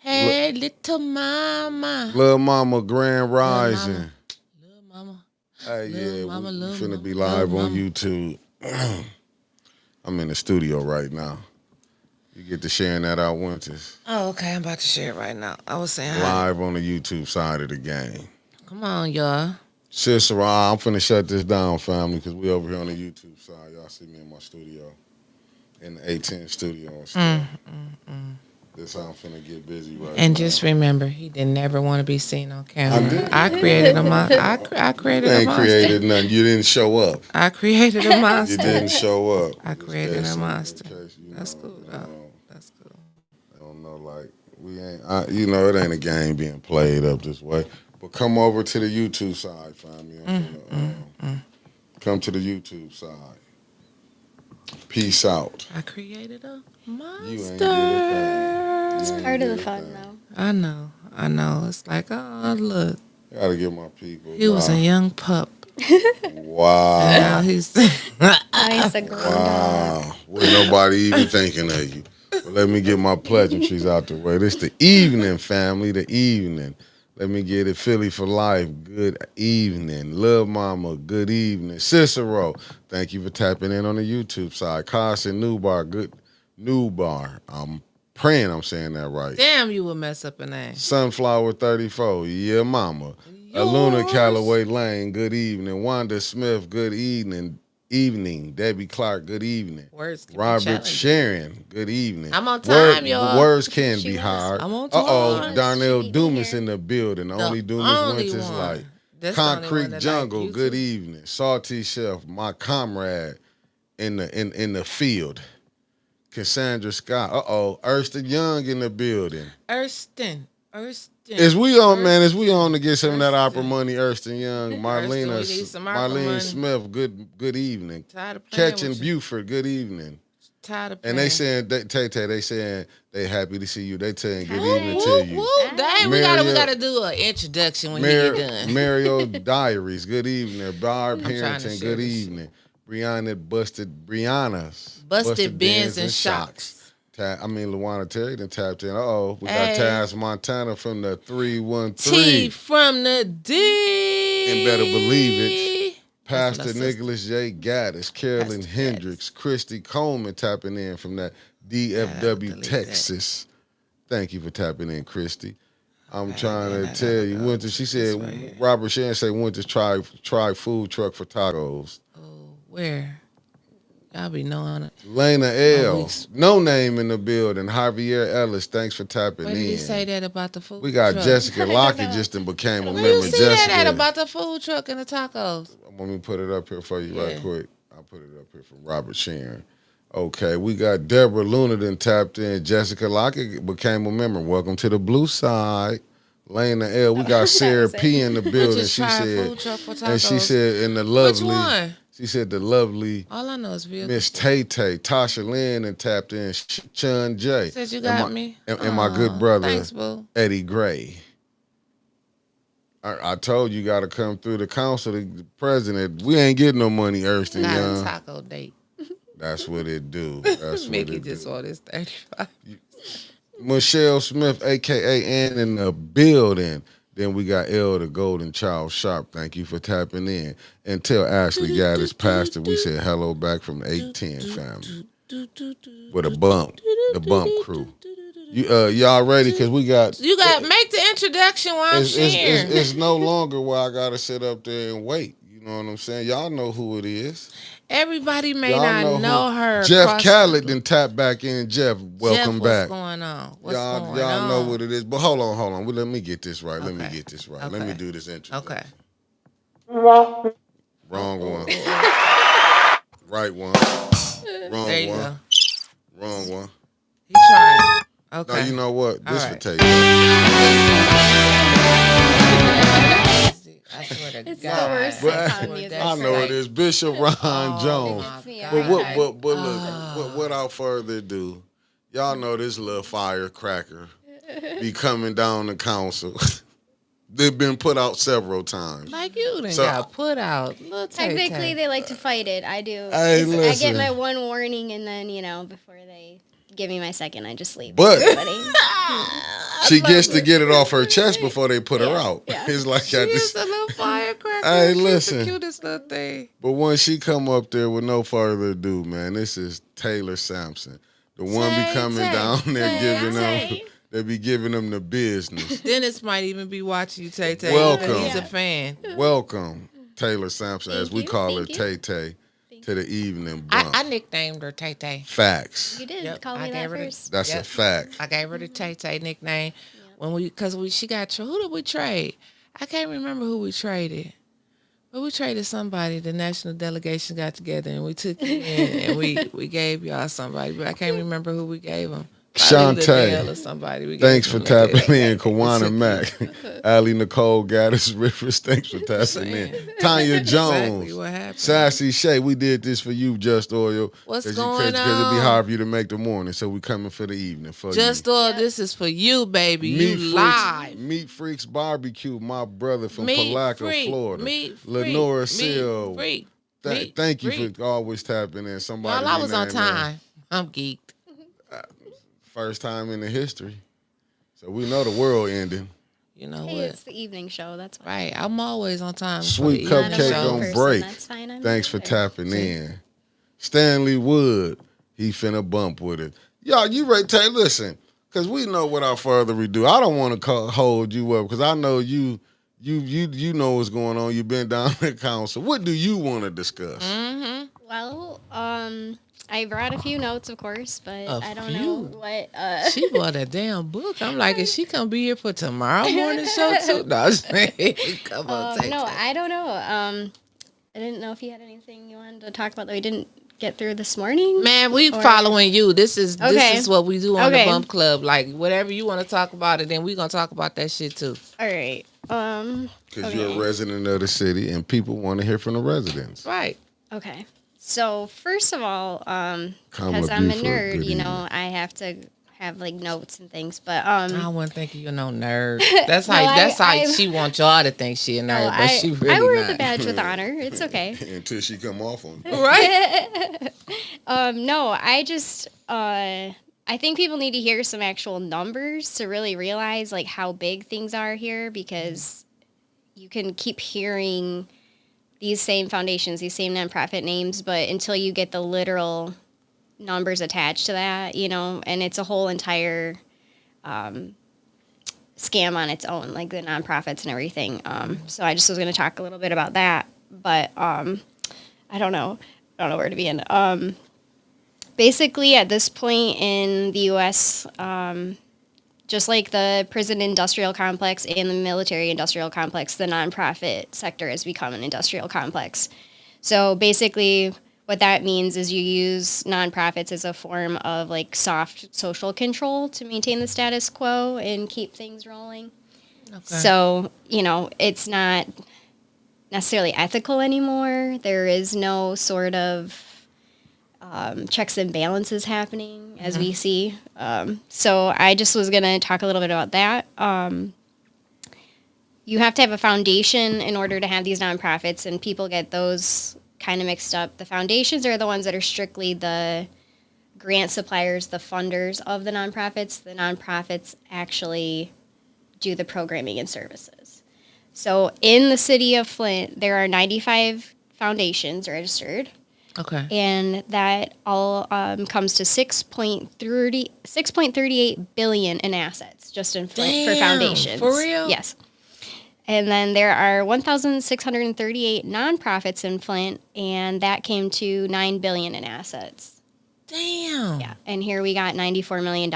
Hey, little mama. Little Mama Grand Rising. Little mama. Hey, Little yeah, mama, we little finna mama, be little live on mama. YouTube. I'm in the studio right now. You get to sharing that out, Winters. Oh, okay. I'm about to share it right now. I was saying hi. Live on the YouTube side of the game. Come on, y'all. Sister, I'm finna shut this down, family, because we over here on the YouTube side. Y'all see me in my studio. In the A10 studio and stuff. This how I'm finna get busy right And now. just remember, he didn't never want to be seen on I camera. did. I created a monster. I You created a ain't monster. created nothing. You didn't show up. I created a You monster. didn't show up. I created a Just monster. in case, That's cool, though. That's cool. I don't know, like we ain't. It ain't a game being played up this way. But come over to the YouTube side, family. Come to the YouTube side. Peace out. I created a monster. You ain't get a thing. It's part of the fun, though. I know. It's like, oh, look. Gotta get my people. He was a young pup. Wow. And now he's... Nice, a grown dog. Wow. Wasn't nobody even thinking of you. But let me get my pleasantries out the way. This the evening, family, the evening. Let me get it. Philly for life. Good evening. Lil Mama, good evening. Cicero, thank you for tapping in on the YouTube side. Carson Newbar, good Newbar. I'm praying I'm saying that right. Damn, you would mess up a name. Sunflower 34, yeah, mama. Aluna Calloway Lane, good evening. Wanda Smith, good evening. Debbie Clark, good evening. Words can be Robert challenging. Sharon, good evening. I'm on time, y'all. Words can She be was. hard. I'm on time. Darnell She beat me Dumas here. in the building. The Only Dumas only Winters one. like. That's the only one Concrete that Jungle, like you good too. evening. Salty Chef, my comrade in the field. Cassandra Scott. Erston Young in the building. Erston. Is we on, man? Is we on to get some of that opera Erston. money, Erston Young? we need some opera Marlene money. Smith, good evening. Tired of playing Catching with you. Buford, good evening. Tired of playing. And they saying, Tay Tay, they saying they happy to see you. They saying good evening to Whoop, you. whoop. Dang, we Mario- gotta do an introduction when he get done. Mario Diaries, good evening. Barb I'm trying to Harrington, share good this evening. Brianna's Busted Bins and Shocks. Luana Terry done tapped in. We got Hey. Taz Montana from the 313. T from the D. And better believe it, That's Pastor my sister. Nicholas J. Gaddis, Carolyn Pastor Hendricks, Christy Coleman tapping in from that Yeah, I DFW, believe Texas. Thank you for tapping in, Christy. I'm Okay, trying then to I tell gotta you, go Winter. to She this said right here. Robert Shan said Winter try food truck for tacos. Oh, where? Y'all be knowing it. Lena Oh, L. No name in the building. Javier Ellis, thanks for tapping Where did in. he say that about the food We got truck? Jessica I don't Lockett know. just became a Where member. you see Jessica, that at about the food truck and the tacos? let me put it up here for you right Yeah. quick. I'll put it up here from Robert Sharon. Okay, we got Deborah Luna then tapped in. Jessica Lockett became a member. Welcome to the blue side. Lena L. We got That Sarah was it. P in the building. Just She try a said, food truck for tacos. and she said in the Which lovely, one? she said the lovely All I know is vehicle. Miss Tay Tay, Tasha Lynn, and tapped in Chun J. Said you And got my- me. And my good Aw, brother, Thanks, boo. Eddie Gray. I told you got to come through the council, the president. We ain't getting no money, Erston Got a Young. taco date. That's what it do. That's what Mickey it just do. ordered his 35. Michelle Smith, a.k.a. Ann, in the building. Then we got L, the Golden Child Sharp. Thank you for tapping in. Until Ashley got his pastor, we said hello back from the 810 family. With a bump, the bump crew. Y'all ready? Because we got... You got make the introduction while I'm sharing. It's no longer where I got to sit up there and wait. You know what I'm saying? Y'all know who it is. Everybody may Y'all not know who- her. Jeff across Khaled the- then tap back in. Jeff, welcome Jeff, back. What's going on? What's Y'all going on? know what it is. But hold on. Well, let me get this right. Let me Okay. get this right. Let me Okay. do this intro. Okay. Wrong one. Right one. Wrong There you one. go. Wrong one. He trying. Okay. No, you know what? This All for right. Tay. I swear to It's God. the worst But sitcom music. I know it is. Bishop Ron Oh, Jones. my Gets me God. every time. But look, without further ado, y'all know this little firecracker be coming down the council. They've been put out several times. Like you done So- got put out. Look, Technically, they like to fight it. I do. Hey, I listen. get my one warning, and then before they give me my second, I just leave. But Everybody. she gets to get it off her chest before they put her out. yeah. It's like She I is just, a little firecracker. Hey, She's listen. the cutest little thing. but once she come up there with no further ado, man, this is Taylor Sampson. The one be Tay, coming Tay, down there Tay, giving them, Tay. they be giving them the business. Dennis might even be watching you, Tay Tay. Welcome. He's a fan. Welcome, Taylor Sampson, as Thank we you, call her, thank Tay you. Tay, Thank to the evening bump. I nicknamed her Tay Tay. Facts. You did Yep, call I me that gave her the- first. That's a Yep. fact. I gave her the Tay Tay nickname Yep. when she got who did we trade? I can't remember who we traded. But we traded somebody. The national delegation got together and we took you in and we gave y'all somebody. But I can't remember who we gave them. Shantae. Or somebody. We Thanks gave for them that tapping day. in, Kawana took Mack. Allie Nicole Gaddis Rivers, thanks for tapping in. Tanya Jones. Exactly what happened. Sassy Shay, we did this for you, Just Oil. What's Because going it'd be on? hard for you to make the morning, so we coming for the evening for Just you. all Yep. this is for you, baby. Meat You live. Meat Freaks Barbecue, my brother from Meat Palaca, freak, Florida. meat freak, Lenora meat Seal. freak, meat Thank you freak. for always tapping in. Somebody Y'all, I be was on named, time. I'm geeked. first time in the history. So we know the world ending. You know Hey, what? it's the evening show. That's fine. Right. I'm always on time. for Sweet the evening Not a cupcake show. morning on person, break. That's fine. I'm Thanks for there. tapping in. Stanley Wood, he finna bump with it. Y'all, you ready? Tay, listen, because we know without further ado, I don't want to hold you up because I know you know what's going on. You've been down at council. What do you want to discuss? Mm-hmm. Well, I brought a few notes, of course, but A I don't few? know what. She bought a damn book. I'm like, is she gonna be here for tomorrow morning show too? No, I'm just saying. Come on, take no, that. I don't know. I didn't know if you had anything you wanted to talk about that we didn't get through this morning. Man, we Or- following you. This is Okay. what we do on Okay. the Bump Club. Like whatever you want to talk about it, then we gonna talk about that shit too. All right. Because you're a resident of the city and people want to hear from the residents. Right. Okay. So first of all, Kamala because I'm a Buford, nerd, good you know, evening. I have to have like notes and things. But I don't want to think you're no nerd. That's No, how. That's how I- she wants y'all to think she a nerd, but she really I wear not. the badge with honor. It's okay. Until she come off on you. Right. No, I just I think people need to hear some actual numbers to really realize like how big things are here because you can keep hearing these same foundations, these same nonprofit names, but until you get the literal numbers attached to that, you know, and it's a whole entire scam on its own, like the nonprofits and everything. So I just was going to talk a little bit about that, but I don't know where to begin. Basically, at this point in the U.S., just like the prison industrial complex and the military industrial complex, the nonprofit sector has become an industrial complex. So basically, what that means is you use nonprofits as a form of like soft social control to maintain the status quo and keep things rolling. Okay. So, you know, it's not necessarily ethical anymore. There is no sort of checks and balances happening as we see. So I just was going to talk a little bit about that. You have to have a foundation in order to have these nonprofits, and people get those kind of mixed up. The foundations are the ones that are strictly the grant suppliers, the funders of the nonprofits. The nonprofits actually do the programming and services. So in the city of Flint, there are 95 foundations registered. Okay. And that all comes to 6.38 billion in assets just in Flint for Damn, foundations. for real? Yes. And then there are 1,638 nonprofits in Flint, and that came to 9 billion in assets. Damn. Yeah, and here we got $94 million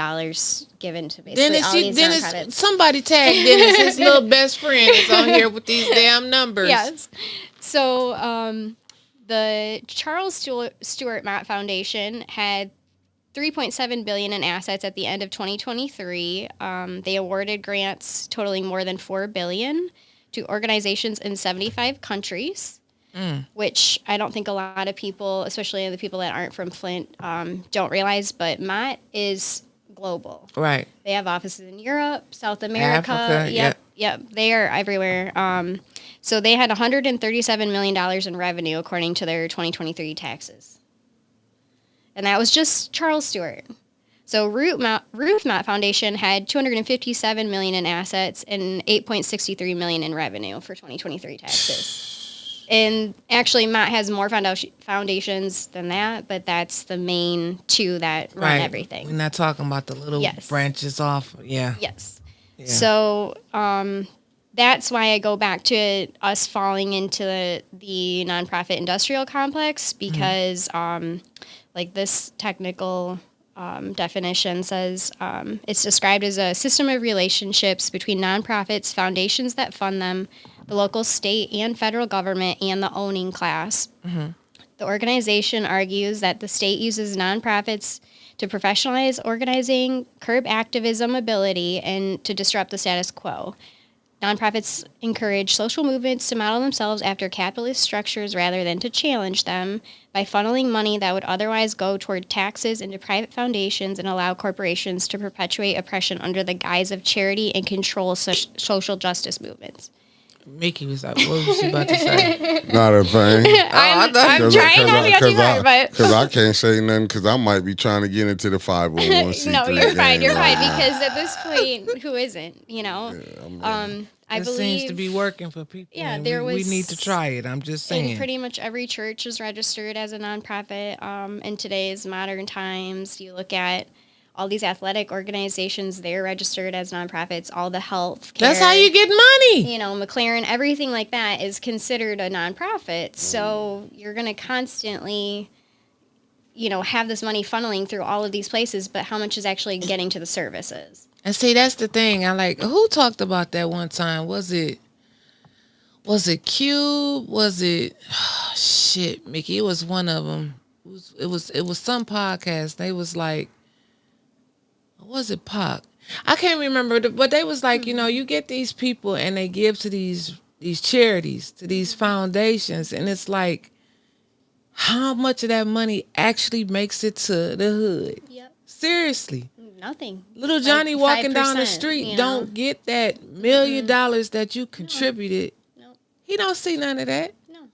given to basically all these nonprofits. Dennis, somebody tag Dennis, his little best friend is on here with these damn numbers. Yes. So the Charles Stewart Mott Foundation had 3.7 billion in assets at the end of 2023. They awarded grants totaling more than 4 billion to organizations in 75 countries, which I don't think a lot of people, especially the people that aren't from Flint, don't realize. But Mott is global. Right. They have offices in Europe, South America. Africa, Yep. They are everywhere. So they had $137 million in revenue according to their 2023 taxes. And that was just Charles Stewart. So Ruth Mott Foundation had $257 million in assets and $8.63 million in revenue for 2023 taxes. And actually, Mott has more foundations than that, but that's the main two that run everything. We're not talking about the little branches off. Yeah. Yes. Yeah. So that's why I go back to us falling into the nonprofit industrial complex because, like this technical definition says, it's described as a system of relationships between nonprofits, foundations that fund them, the local, state, and federal government, and the owning class. The organization argues that the state uses nonprofits to professionalize organizing, curb activism ability, and to disrupt the status quo. Nonprofits encourage social movements to model themselves after capitalist structures rather than to challenge them by funneling money that would otherwise go toward taxes into private foundations and allow corporations to perpetuate oppression under the guise of charity and control social justice movements. Mickey was like, what was she about to say? Not a thing. I'm trying not to go too hard, but... Because I can't say nothing because I might be trying to get into the 501c3. No, you're fine, because at this point, who isn't, you know? Yeah, I believe... seems to be working for people. Yeah, we need to try it, I'm just saying. And pretty much every church is registered as a nonprofit. In today's modern times, you look at all these athletic organizations, they're registered as nonprofits. All the health care, that's how you get money. You know, McLaren, everything like that is considered a nonprofit. So you're going to constantly, you know, have this money funneling through all of these places, but how much is actually getting to the services? And see, that's the thing. I like, who talked about that one time? Was it Cube? Was it, oh, shit, Mickey? It was one of them. It was some podcast. They was like, was it Pac? I can't remember, but they was like, you know, you get these people and they give to these charities, to these foundations, and it's like, how much of that money actually makes it to the hood? Yep. Seriously. Nothing. Little Johnny walking down the street don't get that $1 million that you contributed. No. He don't see none of that. No.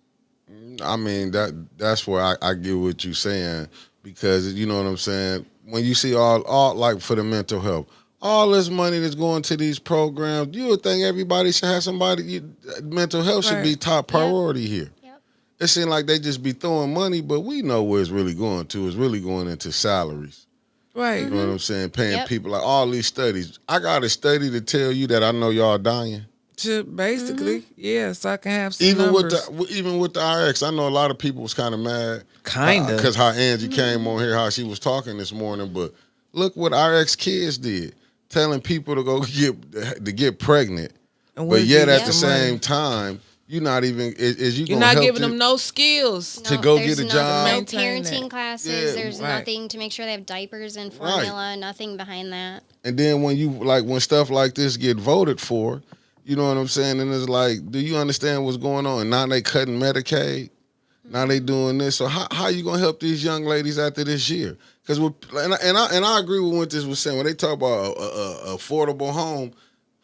I mean, that's where I get what you're saying, because you know what I'm saying. When you see all like for the mental health, all this money that's going to these programs, you would think everybody should have somebody. Mental health should be top priority here. Yep. It seems like they just be throwing money, but we know where it's really going to. It's really going into salaries. Right. You know what I'm saying? Paying people, like all these studies. I got a study to tell you that I know y'all dying. Basically, yeah, so I can have some even numbers. with the RX, I know a lot of people was kind of mad. Kinda. Because how Angie came on here, how she was talking this morning. But look what RX kids did, telling people to go get pregnant. But yet at the same time, you're not even you're not giving them no skills to go get a job. No parenting classes. There's nothing to make sure they have diapers and formula. Nothing behind that. And then when stuff like this get voted for, you know what I'm saying? And it's like, do you understand what's going on? Now they cutting Medicaid. Now they doing this. So how you gonna help these young ladies after this year? Because I agree with what this was saying when they talk about a affordable home.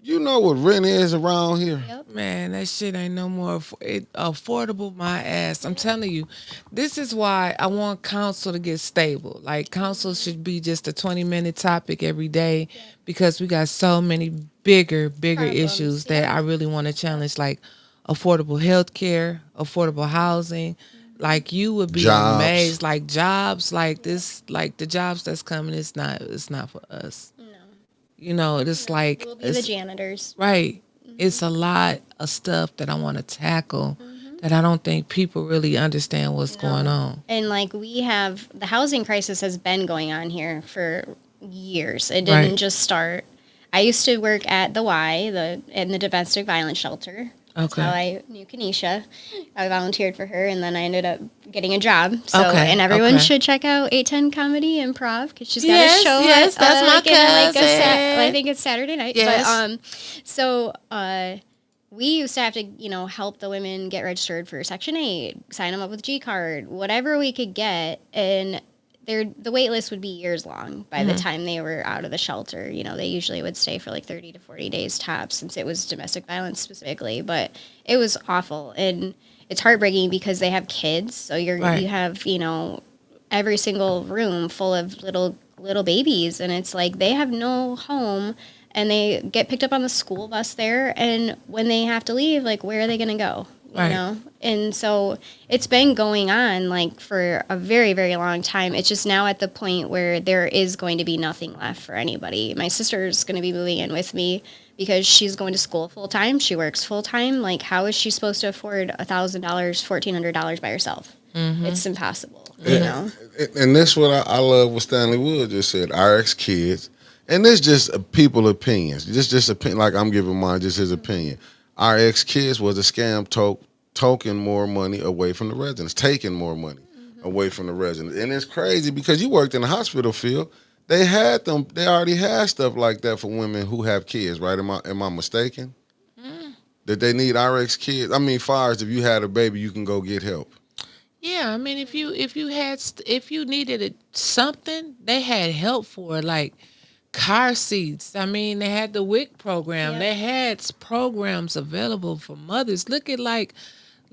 You know what rent is around here? Yep. Man, that shit ain't no more affordable, my ass. I'm telling you, this is why I want council to get stable. Like, council should be just a 20-minute topic every day because we got so many bigger problems, issues that I really want to challenge, like affordable health care, affordable housing. Like, you would be amazed. Like, jobs like this, like the jobs that's coming, it's not for us. You know, it's like... We'll be the janitors. Right. Mm-hmm. It's a lot of stuff that I want to tackle that I don't think people really understand what's going on. And, like, the housing crisis has been going on here for years. It didn't just start. I used to work at the Y, in the domestic violence shelter. That's how I knew Kenesha. I volunteered for her, and then I ended up getting a job. So, and everyone should check out 810 Comedy Improv because she's got a show. Yes, that's my cousin. I think it's Saturday night. Yes. But we used to have to, help the women get registered for Section 8, sign them up with G card, whatever we could get, and the wait list would be years long by the time they were out of the shelter. They usually would stay for like 30 to 40 days tops since it was domestic violence specifically. But it was awful. And it's heartbreaking because they have kids. So you have, every single room full of little little babies, and it's like they have no home, and they get picked up on the school bus there, and when they have to leave, like, where are they going to go? You Right. know? And so it's been going on like for a very, very long time. It's just now at the point where there is going to be nothing left for anybody. My sister's going to be moving in with me because she's going to school full time. She works full time. Like, how is she supposed to afford $1,000, $1,400 by herself? It's impossible, you know? And that's what I love what Stanley Wood just said. Our ex kids, and it's just people opinions. Just opinion. Like I'm giving mine, just his opinion. Our ex kids was a scam, token more money away from the residents, taking more money away from the residents, and it's crazy because you worked in the hospital field. They had them. They already had stuff like that for women who have kids, right? Am I mistaken? That they need RX kids. I mean, far as if you had a baby, you can go get help. Yeah, I mean, if you needed something, they had help for it, like car seats. I mean, they had the WIC program. Yep. They had programs available for mothers. Look at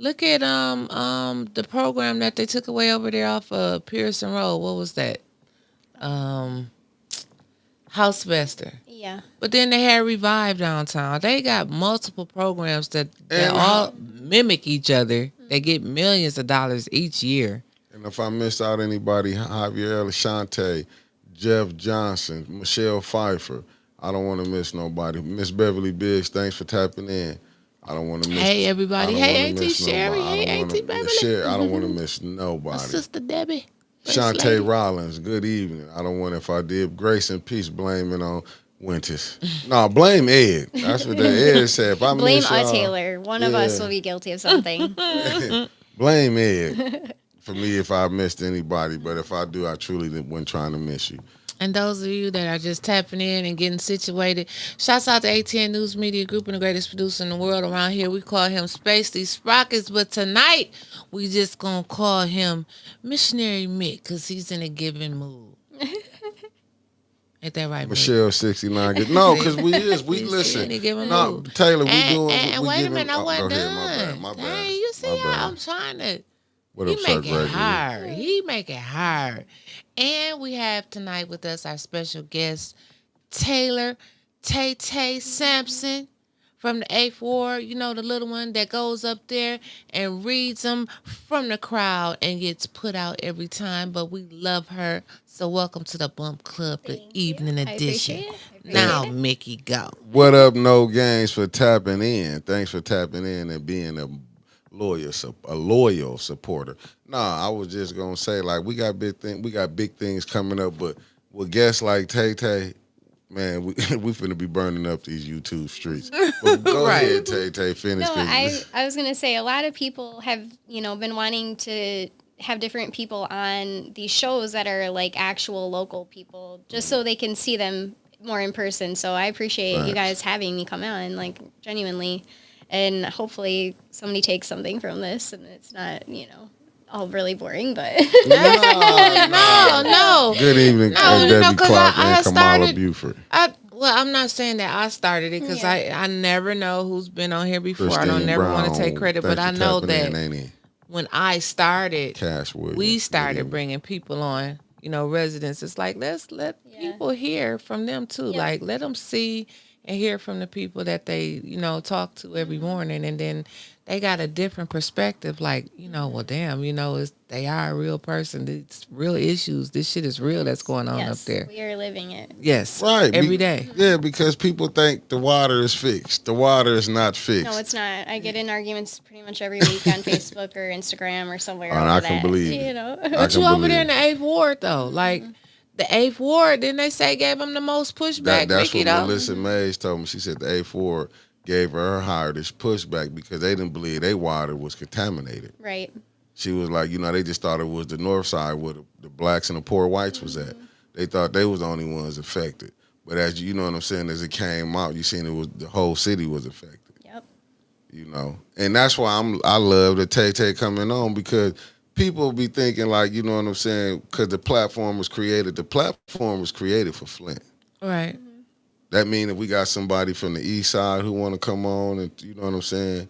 the program that they took away over there off of Pearson Road. What was that? Um, Housevester. Yeah. But then they had Revive downtown. They got multiple programs that And all mimic each other. They get millions of dollars each year. And if I missed out anybody, Javier Shante, Jeff Johnson, Michelle Pfeiffer, I don't want to miss nobody. Miss Beverly Biggs, thanks for tapping in. I don't want to miss. Hey, everybody. I don't Hey, wanna Auntie miss Sherry. nobody. Hey, I don't Auntie wanna- Beverly. I don't want to miss My nobody. sister Debbie. First lady. Shantae Rollins, good evening. I don't want if I did grace and peace, blame it on Winters. No, blame Ed. That's what the Ed said. If I Blame miss a y'all, Taylor. One of us Yeah. will be guilty of something. blame Ed for me if I missed anybody. But if I do, I truly wasn't trying to miss you. And those of you that are just tapping in and getting situated, shouts out to ATN News Media Group and the greatest producer in the world around here. We call him Spacey Sprockets, but tonight we just gonna call him Missionary Mick because he's in a giving mood. Ain't that right, Mick? Michelle 69. No, because we He's listen. in a giving No, mood. Taylor, we And, doing. and we wait a giving, minute, I wasn't go ahead, done. my bad. Hey, you see My how bad. I'm trying to. What up, He Sir make it Gregory? hard. He make it hard. And we have tonight with us our special guest, Taylor Tay Tay Sampson from the 8th Ward. You know, the little one that goes up there and reads them from the crowd and gets put out every time. But we love her. So welcome to the Bump Club, the Thank you. evening I edition. appreciate it. I appreciate Now, it. Mickey, go. What up, No Games, for tapping in. Thanks for tapping in and being a loyal supporter. Nah, I was just gonna say like we got big things coming up, but with guests like Tay Tay, man, we we finna be burning up these YouTube streets. But go Right. ahead, Tay Tay, finish. No, 'Cause I was gonna say a lot of people have been wanting to have different people on these shows that are like actual local people, just so they can see them more in person. So I appreciate you Facts. guys having me come on, like genuinely, and hopefully somebody takes something from this and it's not all really boring, but No. Good evening, No, you know, Debbie 'cause Clark I and Kamala started- Buford. Well, I'm not saying that I started it because Yeah. I never know who's been on here before. I Christine don't never want Brown, to take credit, but I thanks for know tapping that in, ain't he? when I started, Cash Williams. we Good started evening. bringing people on, residents. It's like, let's let Yeah. people hear from them too. Yeah. Like, let them see and hear from the people that they, talk to every morning. And then they got a different perspective. Like, well, damn, they are a real person. It's real issues. This shit is real that's going on up yes, there. we are living it. Yes. Right. Every day. Yeah, because people think the water is fixed. The water is not fixed. No, it's not. I get in arguments pretty much every week on Facebook or Instagram or somewhere. And over I can that, believe it. you know. I But can you over believe there in it. the 8th Ward, though. Like, the 8th Ward, didn't they say gave them the most pushback, That's Mickey, what though? Melissa Mays told me. She said the A4 gave her hardest pushback because they didn't believe their water was contaminated. Right. She was like, they just thought it was the north side where the blacks and the poor whites was at. They thought they was the only ones affected. But as you know what I'm saying, as it came out, you seen it was the whole city was affected. Yep. And that's why I love the Tay Tay coming on because people be thinking like, you know what I'm saying, because the platform was created for Flint. Right. That means if we got somebody from the east side who want to come on and you know what I'm saying,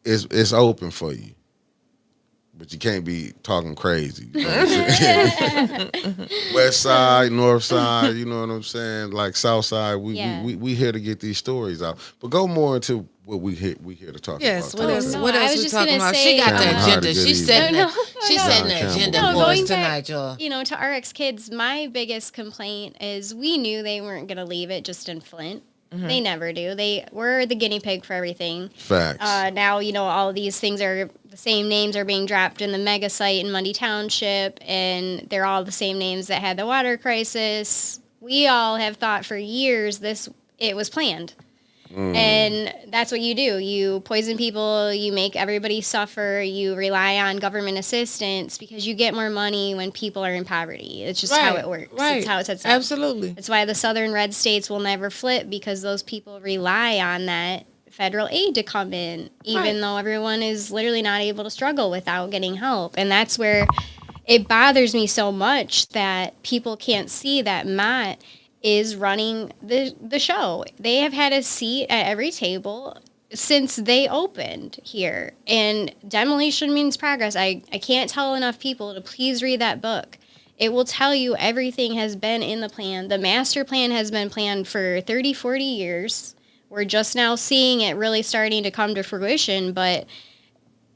it's open for you. but you can't be talking crazy. You know what I'm saying? West side, north side, you know what I'm saying? Like south side, we here to get these stories out. But go more into what we here to talk Yes, about. what else? no, What I else was we just talking gonna about? say, She got Cameron the Hyde, agenda. good She's evening. setting No, that. She's no. setting the Campbell, agenda good for us going tonight, back, y'all. to RX Kids, my biggest complaint is we knew they weren't going to leave it just in Flint. They never do. We're the guinea pig for everything. Facts. Now, all of these things are the same names are being dropped in the mega site in Mundy Township, and they're all the same names that had the water crisis. We all have thought for years it was planned. And that's what you do. You poison people, you make everybody suffer, you rely on government assistance because you get more money when people are in poverty. It's just how it works. Right. It's how it sets up. Absolutely. That's why the southern red states will never flip because those people rely on that federal aid to come in, even though everyone is literally not able to struggle without getting help. And that's where it bothers me so much that people can't see that Mott is running the show. They have had a seat at every table since they opened here. And Demolition Means Progress. I can't tell enough people to please read that book. It will tell you everything has been in the plan. The master plan has been planned for 30, 40 years. We're just now seeing it really starting to come to fruition, but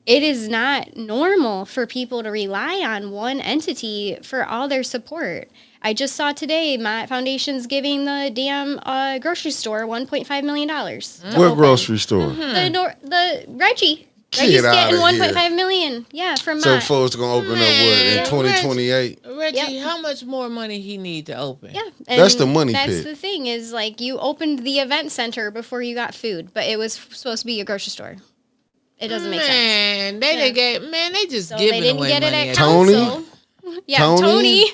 it is not normal for people to rely on one entity for all their support. I just saw today my foundation's giving the damn grocery store $1.5 million. What grocery store? The Reggie. Get Reggie's outta getting here. $1.5 million. Yeah, from So Mott. folks gonna open up what in Man, 2028? Reggie, Yep. how much more money he need to open? Yeah, That's the money That's pit. the thing is like you opened the event center before you got food, but it was supposed to be a grocery store. It doesn't make sense. Man, they just So giving they didn't away get it money at Tony? council. Yeah, Tony? Tony.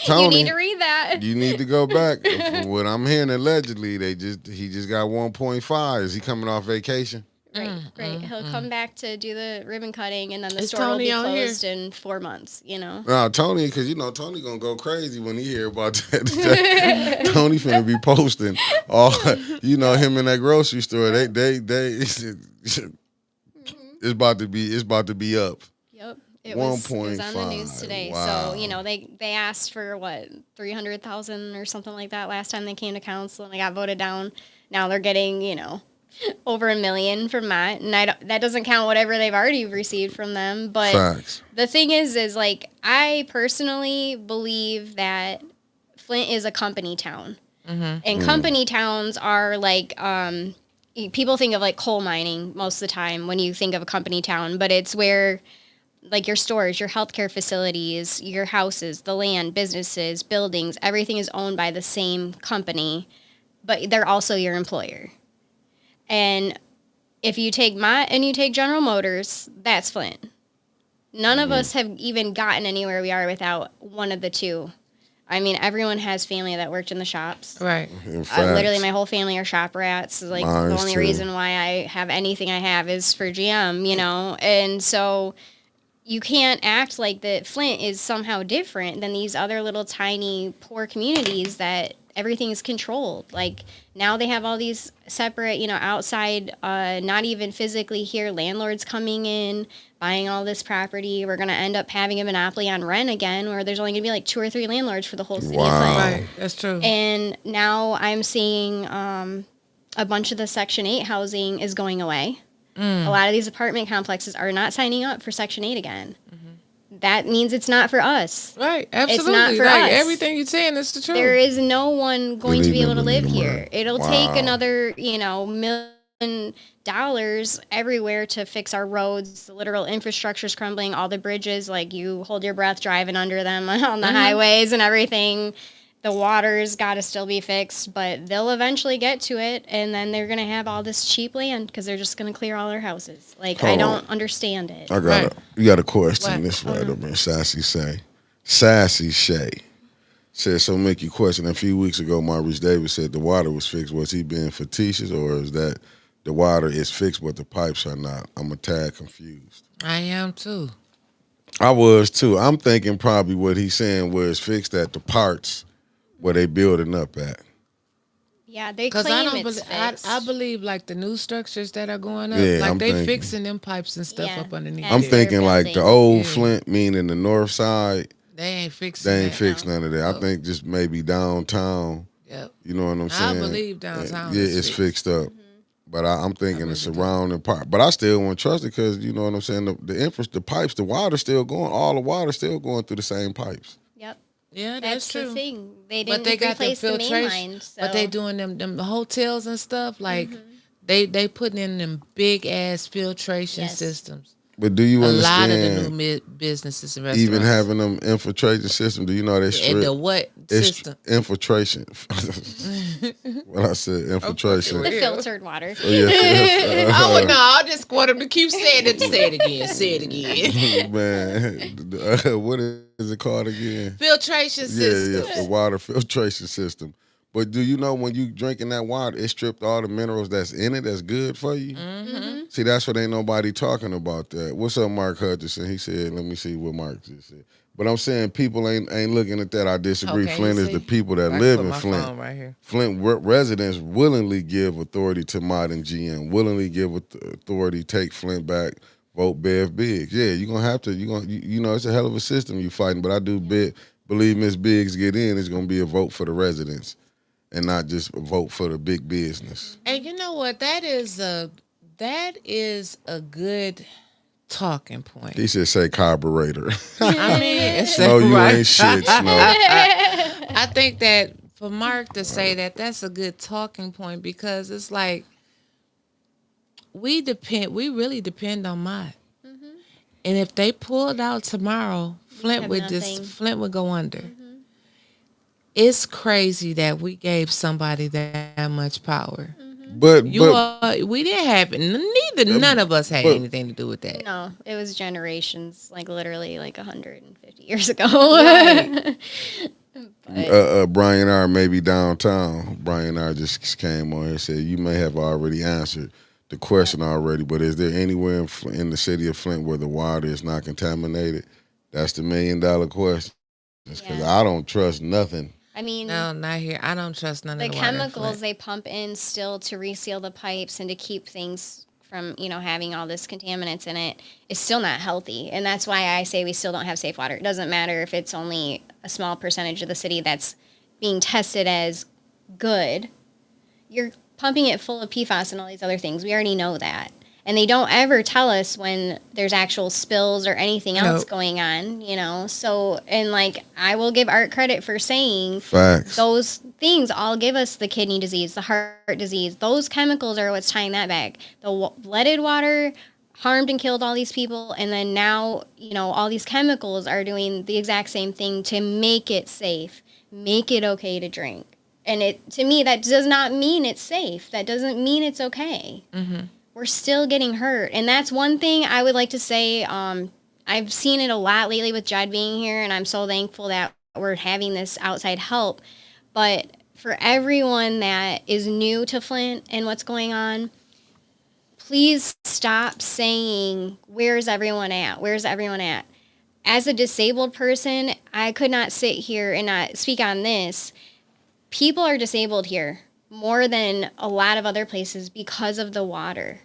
Tony, You need to read that. you need to go back. From what I'm hearing, allegedly, he just got 1.5. Is he coming off vacation? Right. He'll come back to do the ribbon cutting, and then the Is store will Tony be on here? closed in 4 months. Nah, Tony, because Tony gonna go crazy when he hear about that. Tony finna be posting all, him in that grocery store. They it's about to be up. Yep. It was on the 1.5. news today. Wow. So, they asked for what, 300,000 or something like that last time they came to council and they got voted down. Now they're getting, over $1 million from Mott. And that doesn't count whatever they've already received from them. But Facts. the thing is like, I personally believe that Flint is a company town. And company towns are like, people think of like coal mining most of the time when you think of a company town, but it's where like your stores, your healthcare facilities, your houses, the land, businesses, buildings, everything is owned by the same company, but they're also your employer. And if you take Mott and you take General Motors, that's Flint. None of us have even gotten anywhere we are without one of the two. I mean, everyone has family that worked in the shops. Right. Literally, my whole family are shop rats. Like, Mine's the only too. reason why I have anything I have is for GM, And so you can't act like that Flint is somehow different than these other little tiny poor communities that everything is controlled. Like, now they have all these separate, outside, not even physically here, landlords coming in, buying all this property. We're going to end up having a monopoly on rent again, where there's only going to be like 2 or 3 landlords for the whole city of Flint. Right. That's true. And now I'm seeing a bunch of the Section 8 housing is going away. A lot of these apartment complexes are not signing up for Section 8 again. That means it's not for us. Right. Absolutely. It's not for like, us. Everything you're saying is the truth. There is no one going to be able to live here. It'll Wow. take another, $1 million everywhere to fix our roads. The literal infrastructure's crumbling. All the bridges, like you hold your breath driving under them on the highways and everything. The water's got to still be fixed, but they'll eventually get to it, and then they're going to have all this cheap land because they're just going to clear all their houses. Like, I don't understand it. You got a question. What? This right up in Sassy Shay said, so make you question. A few weeks ago, Maurice Davis said the water was fixed. Was he being facetious, or is that the water is fixed but the pipes are not? I'm a tad confused. I am too. I was too. I'm thinking probably what he's saying was fixed at the parts where they building up at. Yeah, they Cause claim I don't it's believe I fixed. believe like the new structures that are going up, Yeah, like I'm they thinking. fixing them pipes and stuff Yeah, up underneath I'm as there. they're thinking like the building. old Yeah, Flint, meaning the north side, they ain't fixing they ain't that. fixed No. none of that. I No. think just maybe downtown. Yep. You know what I'm I saying? believe downtown Yeah, is it's fixed. fixed up. But I'm I thinking the really do. surrounding part. But I still won't trust it because you know what I'm saying. The pipes, the water still going. All the water still going through the same pipes. Yep. Yeah, that's That's the true. thing. They But they didn't got them replace the main filtration. line, But they so doing them the hotels and stuff like they putting in them big ass filtration yes. systems. But do you A lot of the new understand? businesses and Even restaurants. having them infiltration system, do you know they The strict? what It's system? infiltration. What I said, I'm fucking infiltration. The with you. filtered water. Oh yeah, Oh no, I just want him to keep saying it. Say it again. Say it again. man. What is it called again? Filtration Yeah, the systems. water filtration system. But do you know when you drinking that water, it stripped all the minerals that's in it that's good for you? Mm-hmm. See, that's what ain't nobody talking about that. What's up, Mark Hutchinson? He said, let me see what Mark just said. But I'm saying people ain't looking at that. I disagree. Okay, you Flint is the see, people that I can live put in my Flint. phone right here. Flint residents willingly give authority to modern GM, willingly give authority, take Flint back, vote Bev Biggs. Yeah, you're gonna have to. You know, it's a hell of a system you fighting. But I do believe Miss Biggs get in. It's gonna be a vote for the residents and not just a vote for the big business. And you know what? That is a good talking point. He should say carburetor. I mean, it's No, you right. ain't shit, Snow. I think that for Mark to say that, that's a good talking point because it's like we really depend on Mott. And if they pulled out tomorrow, have nothing. Flint would go under. It's crazy that we gave somebody that much power. But We didn't have none of us had but anything to do with that. No, it was generations, like literally like 150 years ago. Right. But Brian R. maybe downtown. Brian R. just came on here and said you may have already answered the question already, but is there anywhere in the city of Flint where the water is not contaminated? That's the $1 million question. Because Yeah. I don't trust nothing. I mean, No, not here. I don't trust none the of the water in chemicals Flint. they pump in still to reseal the pipes and to keep things from, having all this contaminants in it is still not healthy. And that's why I say we still don't have safe water. It doesn't matter if it's only a small percentage of the city that's being tested as good. You're pumping it full of PFAS and all these other things. We already know that. And they don't ever tell us when there's actual spills or anything else Nope. going on. So, and like, I will give Art credit for saying Facts. those things all give us the kidney disease, the heart disease. Those chemicals are what's tying that back. The leaded water harmed and killed all these people. And then now, all these chemicals are doing the exact same thing to make it safe, make it okay to drink. And to me, that does not mean it's safe. That doesn't mean it's okay. We're still getting hurt. And that's one thing I would like to say. I've seen it a lot lately with Judd being here, and I'm so thankful that we're having this outside help. But for everyone that is new to Flint and what's going on, please stop saying, where's everyone at? Where's everyone at? As a disabled person, I could not sit here and not speak on this. People are disabled here more than a lot of other places because of the water.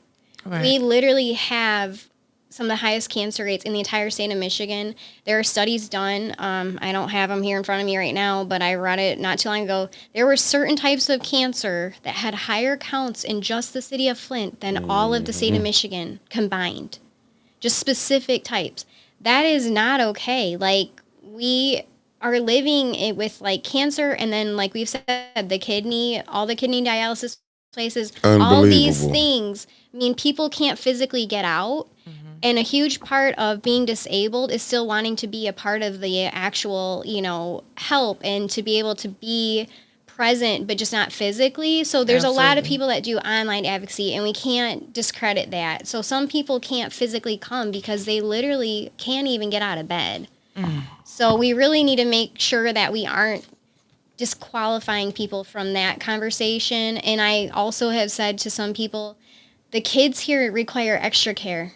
Right. We literally have some of the highest cancer rates in the entire state of Michigan. There are studies done. I don't have them here in front of me right now, but I read it not too long ago. There were certain types of cancer that had higher counts in just the city of Flint than all of the state of Michigan combined. Just specific types. That is not okay. Like, we are living it with like cancer, and then like we've said, all the kidney dialysis places, all these Unbelievable. things. I mean, people can't physically get out. And a huge part of being disabled is still wanting to be a part of the actual, help and to be able to be present, but just not physically. So there's a lot of Absolutely. people that do online advocacy, and we can't discredit that. So some people can't physically come because they literally can't even get out of bed. So we really need to make sure that we aren't disqualifying people from that conversation. And I also have said to some people, the kids here require extra care.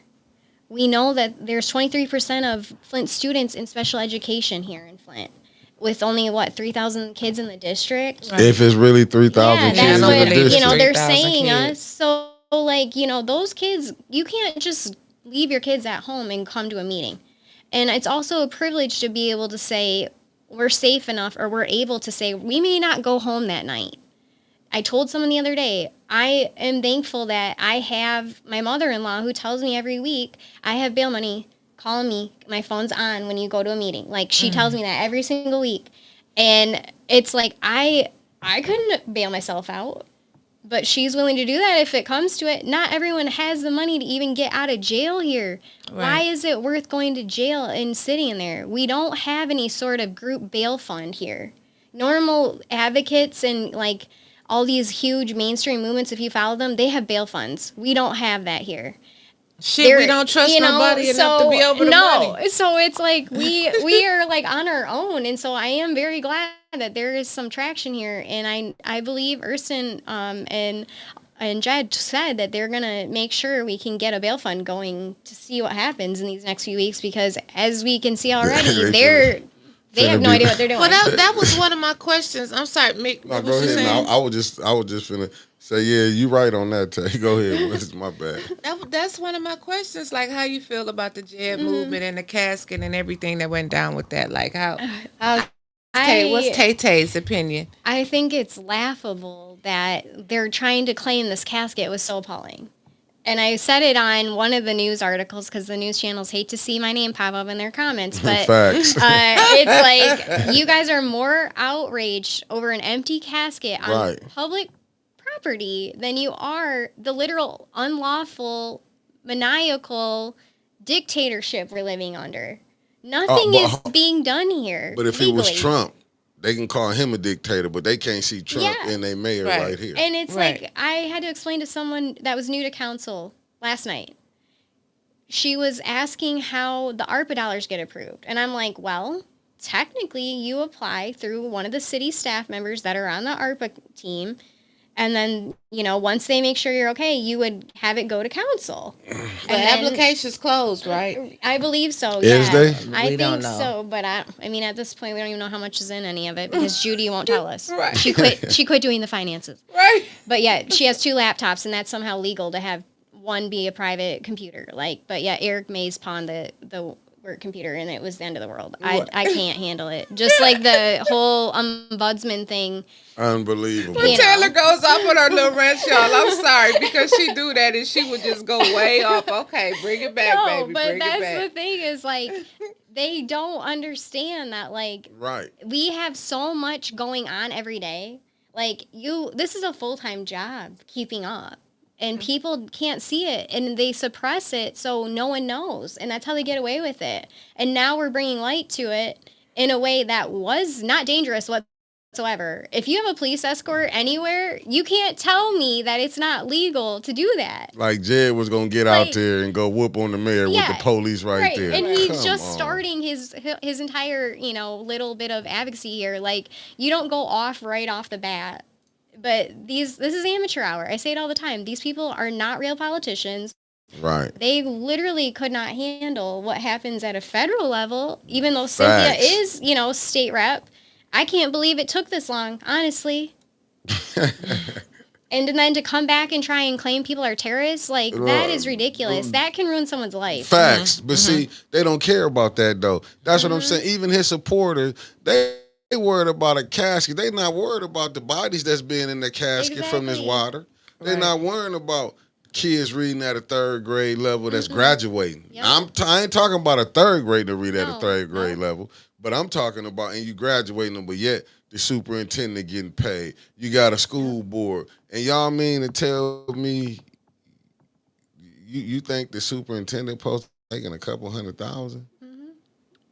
We know that there's 23% of Flint students in special education here in Flint. with only 3,000 kids in the district. Right. If it's really 3,000 Yeah, kids that's in I the what believe it's district. they're 3,000 saying kids. us. So those kids, you can't just leave your kids at home and come to a meeting. And it's also a privilege to be able to say we're safe enough, or we're able to say we may not go home that night. I told someone the other day, I am thankful that I have my mother-in-law who tells me every week, I have bail money, call me, my phone's on when you go to a meeting. Like, she tells me that every single week. And it's like, I couldn't bail myself out, but she's willing to do that if it comes to it. Not everyone has the money to even get out of jail here. Why Right. is it worth going to jail and sitting in there? We don't have any sort of group bail fund here. Normal advocates and all these huge mainstream movements, if you follow them, they have bail funds. We don't have that here. Shit, we don't trust nobody enough to be over the money. So it's like we are on our own, and so I am very glad that there is some traction here, and I believe Erson and Jed said that they're gonna make sure we can get a bail fund going to see what happens in these next few weeks, because as we can see already, they have no idea what they're doing. Well, that was one of my questions. I'm sorry, Mick. No, What go was you ahead. saying? No, I was just finna say, yeah, you right on that, Tay. Go ahead. It's my bad. That's one of my questions. Like, how you feel about the Jeb Mm-hmm. movement and the casket and everything that went down with that? Like, what's I Tay Tay's opinion? I think it's laughable that they're trying to claim this casket was so appalling. And I said it on one of the news articles because the news channels hate to see my name pop up in their comments. But Facts. it's like you guys are more outraged over an empty casket on Right. public property than you are the literal unlawful, maniacal dictatorship we're living under. Nothing is being done here. But if legally. it was Trump, they can call him a dictator, but they can't see Trump Yeah. and they mayor Right. right here. And it's Right. like I had to explain to someone that was new to council last night. She was asking how the ARPA dollars get approved. And I'm like, well, technically you apply through one of the city staff members that are on the ARPA team. And then, once they make sure you're okay, you would have it go to council. The application's closed, right? I believe so. Is yeah. they? I We think don't know. so, but I mean, at this point, we don't even know how much is in any of it because Judy won't tell us. Right. She quit. She quit doing the finances. Right. But yeah, she has 2 laptops, and that's somehow legal to have one be a private computer. But yeah, Eric Mays pawned the work computer, and it was the end of the world. I can't handle it. Just like the whole ombudsman thing. Unbelievable. You know. Taylor goes off on her little rant, y'all. I'm sorry because she do that and she would just go way off. Okay, bring it back, baby. But Bring it that's back. the thing is they don't understand that Right. we have so much going on every day. This is a full-time job keeping up. And people can't see it, and they suppress it so no one knows. And that's how they get away with it. And now we're bringing light to it in a way that was not dangerous whatsoever. If you have a police escort anywhere, you can't tell me that it's not legal to do that. Like Jed was gonna get out there and go whoop on the mayor with the police right there. And he's Come just on. starting his entire, little bit of advocacy here. You don't go off right off the bat. But this is amateur hour. I say it all the time. These people are not real politicians. Right. They literally could not handle what happens at a federal level, even though Cynthia is, state rep. I can't believe it took this long, honestly. And then to come back and try and claim people are terrorists, that is ridiculous. That can ruin someone's life. Facts. But see, they don't care about that though. That's what I'm saying. Even his supporters, they worried about a casket. They not worried about the bodies that's being in the casket from this Exactly. water. They're Right. not worrying about kids reading at a 3rd grade level that's graduating. Yep. I ain't talking about a 3rd grade to read at a No, 3rd grade no. level, but I'm talking about, and you graduating them, but yet the superintendent getting paid. You got a school board. And y'all mean to tell me you think the superintendent post making a couple $100,000?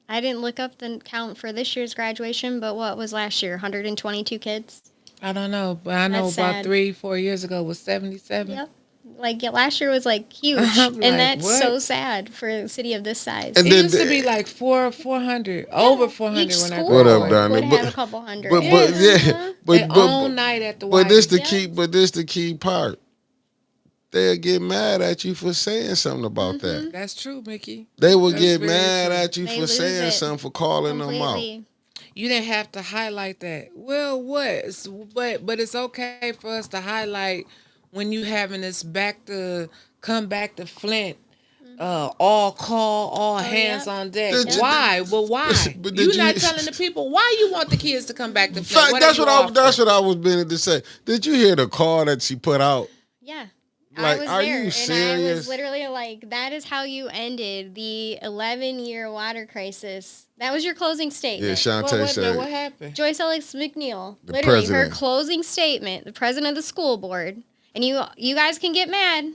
I didn't look up the count for this year's graduation, but what was last year? 122 kids? I don't know, but I know That's about sad. 3-4 years ago was 77. Yep. Last year was huge. I'm like, And that's what? so sad for a city of this size. And It then used to be like 400, over 400 Each when I school grew What up, up. Donnie? would But- have a couple hundred. But Yeah. They own night at the But this the White. key. But this the key part. They'll get mad at you for saying something about that. That's true, Mickey. They will That's get very mad true. at you They for lose saying it something, for calling them out. completely. You didn't have to highlight that. Well, what? But it's okay for us to highlight when you having this back to come back to Flint. All call, all Oh, hands yep. on deck. Did you- Why? But why? But You did not you? telling the people why you want the kids to come back to Flint. Fact, What that's are you what I. That's offering? what I was meaning to say. Did you hear the call that she put out? Yeah. I Like, was are there, you and I was serious? literally like, that is how you ended the 11-year water crisis. That was your closing Yeah, statement. Shantae What said happened? Joyce Alex McNeil, The literally her president. closing statement, the president of the school board, and you guys can get mad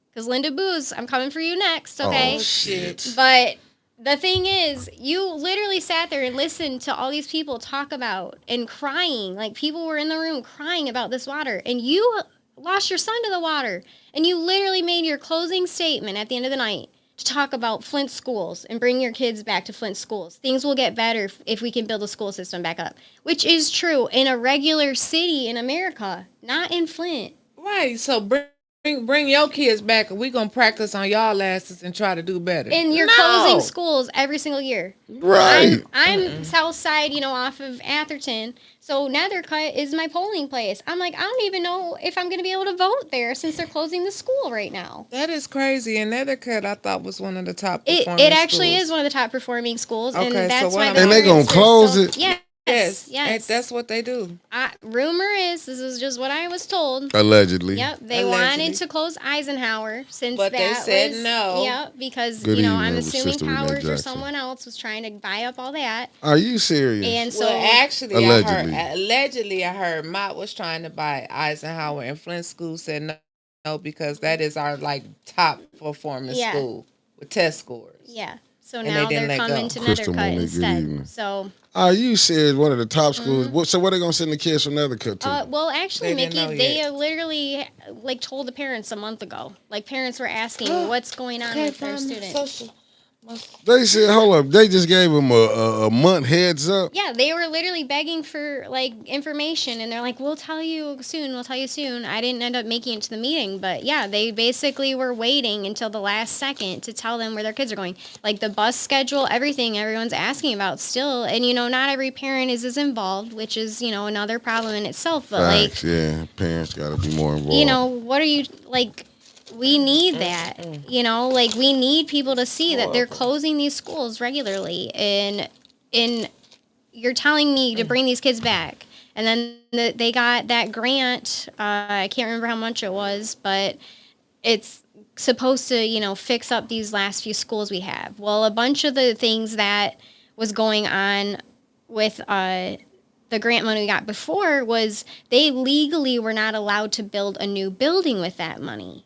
because Linda Booz, I'm coming for you next, okay? Oh, shit. But the thing is, you literally sat there and listened to all these people talk about and crying. Like, people were in the room crying about this water, and you lost your son to the water, and you literally made your closing statement at the end of the night to talk about Flint schools and bring your kids back to Flint schools. Things will get better if we can build a school system back up, which is true in a regular city in America, not in Flint. Right. So bring your kids back, and we gonna practice on y'all asses and try to do better. And you're No. closing schools every single year. right. I'm south side, off of Atherton. So Nethercutt is my polling place. I'm like, I don't even know if I'm going to be able to vote there since they're closing the school right now. That is crazy. And Nethercutt, I thought was one of the top It performing actually schools. is one of the top performing schools, Okay, and so that's what why I'm the And they gonna parents are close so- it? Yes, And yes. that's what they do. Rumor is, this is just what I was told. Allegedly. Yep, they Allegedly. wanted to close Eisenhower since But they that said was, no. Yep, because Good I'm evening, assuming Sister Renee Powers or Jackson. someone else was trying to buy up all that, Are you serious? and so Well, actually, Allegedly. I heard Mott was trying to buy Eisenhower, and Flint School said no because that is our like top performing Yeah. school with test scores. yeah. So And they now didn't they're let coming go. to Crystal Nethercutt Monique, good instead. evening. So, Are you serious? One of the top schools. Mm-hmm. So where they gonna send the kids from Nethercutt to? well, actually, They didn't Mickey, know they yet. literally like told the parents a month ago. Like, parents were asking what's going on with their student. They said, hold up. They just gave them a month heads up. Yeah, they were literally begging for like information, and they're like, "We'll tell you soon. We'll tell you soon." I didn't end up making it to the meeting, but yeah, they basically were waiting until the last second to tell them where their kids are going, like the bus schedule, everything. Everyone's asking about still, and not every parent is as involved, which is another problem in itself. But Facts, yeah. Parents gotta be more involved. what are you like? We need that, like we need people to see that they're closing these schools regularly, and you're telling me to bring these kids back, and then they got that grant. I can't remember how much it was, but it's supposed to fix up these last few schools we have. Well, a bunch of the things that was going on with the grant money we got before was they legally were not allowed to build a new building with that money.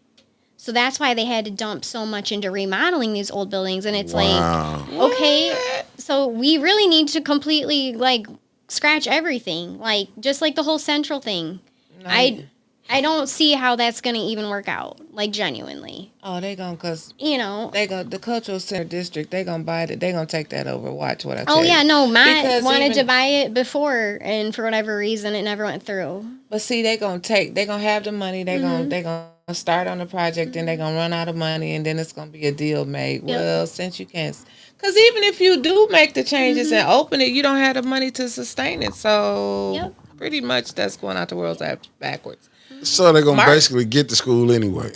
So that's why they had to dump so much into remodeling these old buildings. And it's Wow. like, okay, so we really need to completely like scratch everything. Like, just like the whole central thing. I don't see how that's going to even work out. Like, genuinely. Oh, they gonna cause They go, the cultural center district. They gonna buy it. They gonna take that over. Watch what I tell oh you. yeah, no, Matt Because wanted even- to buy it before, and for whatever reason, it never went through. But see, they gonna have the money. They gonna start on the project, and they gonna run out of money, and then it's gonna be a deal made. Yep. Well, since you can't, because even if you do make the changes and open it, you don't have the money to sustain it. So Yep. pretty much that's going out the world's backwards. So they're gonna Mark- basically get the school anyway.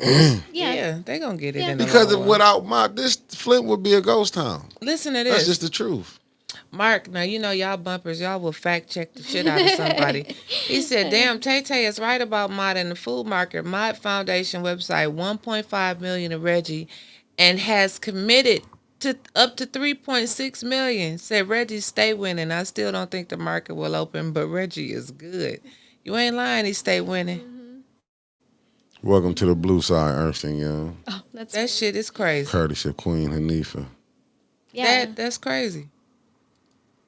Yeah. They gonna get it Yeah. in the Because long if run. this Flint would be a ghost town. Listen to That's this. just the truth. Mark, now y'all bumpers, y'all will fact check the shit out of somebody. He said, "Damn, Tay Tay is right about Mod and the food market. Mod Foundation website 1.5 million to Reggie, and has committed to up to 3.6 million. Said Reggie stay winning. I still don't think the market will open, but Reggie is good. You ain't lying. He stay winning. Welcome to the blue side, Ernst and Young. Oh, that's That shit is crazy. Courtesy of Queen Hanifa. yeah. That's crazy.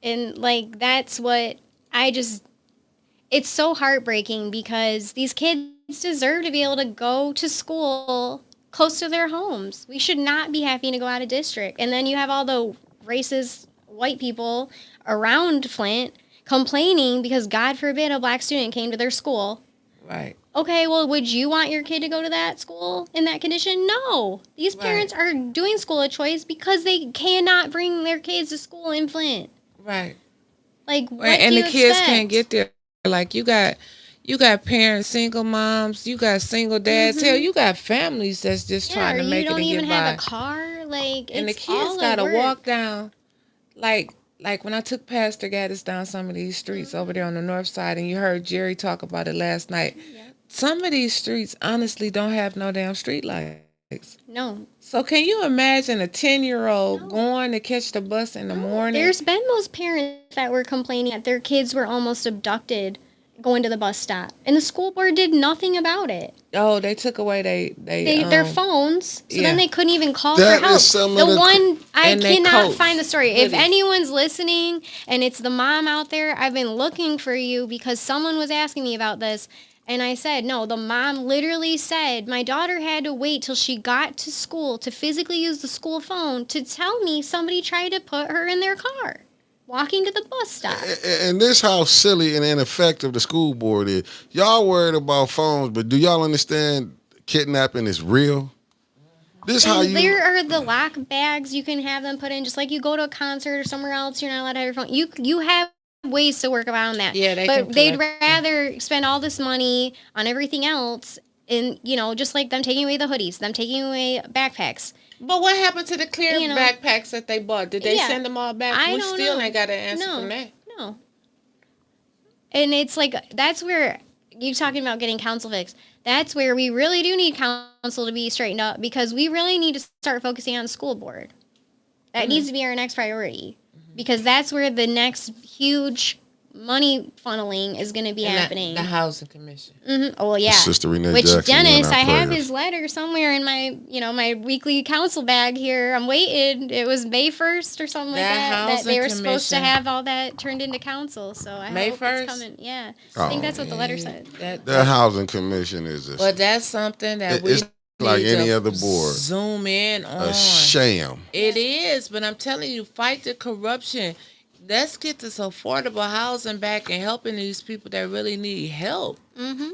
And like that's what it's so heartbreaking because these kids deserve to be able to go to school close to their homes. We should not be having to go out of district. And then you have all the racist white people around Flint complaining because God forbid a black student came to their school. Right. Okay, well, would you want your kid to go to that school in that condition? No. These parents are doing school of choice because they cannot bring their kids to school in Flint. Right. Like, what Right, and do the you kids expect? can't get there. Like you got parents, single moms, you got single dads. Hell, Mm-hmm. you got families that's just Yeah, trying or to you make it don't and even get have a by. car. Like, And the it's kids all a gotta walk work. down like when I took Pastor Gaddis down some of these streets over there on the north side, and you heard Jerry talk about it last night. Yep. Some of these streets honestly don't have no damn street lights. No, So can you imagine a 10-year-old no, going to catch the bus in the no. morning? There's been those parents that were complaining that their kids were almost abducted going to the bus stop, and the school board did nothing about it. Oh, they took away Their phones, so then yeah, they couldn't even call for That is help. some The of the. one I and they cannot find the coats, story. If hoodies. anyone's listening and it's the mom out there, I've been looking for you because someone was asking me about this. And I said, no, the mom literally said, my daughter had to wait till she got to school to physically use the school phone to tell me somebody tried to put her in their car walking to the bus stop. And this how silly and ineffective the school board is. Y'all worried about phones, but do y'all understand kidnapping is real? This how And you. there are the lock bags you can have them put in, just like you go to a concert or somewhere else. You're not allowed to have your phone. You have ways to work around that. Yeah, they but can they'd collect rather spend all this money on everything else, and just like them taking away the hoodies, them taking away backpacks. But what happened to the clear You know, backpacks that they bought? Did they yeah, send them all back? I We don't still know. ain't got an answer No, from that. no. And it's like that's where you talking about getting council fixed. That's where we really do need council to be straightened up because we really need to start focusing on the school board. That needs to be our next priority because that's where the next huge money funneling is going to be And happening. the housing commission. Oh yeah, Sister Renee which Jackson, you're in Dennis, our I have prayers. his letter somewhere in my my weekly council bag here. I'm waiting. It was May 1st or something like that. That they were housing supposed to commission. have all that turned into council. So I May hope 1st? it's coming. Yeah, Oh, I think that's what the letter said. The housing commission is But that's something that it's we like need any to other board. zoom in on. A sham. It is, but I'm telling you, fight the corruption. Let's get this affordable housing back and helping these people that really need help. Mm-hmm.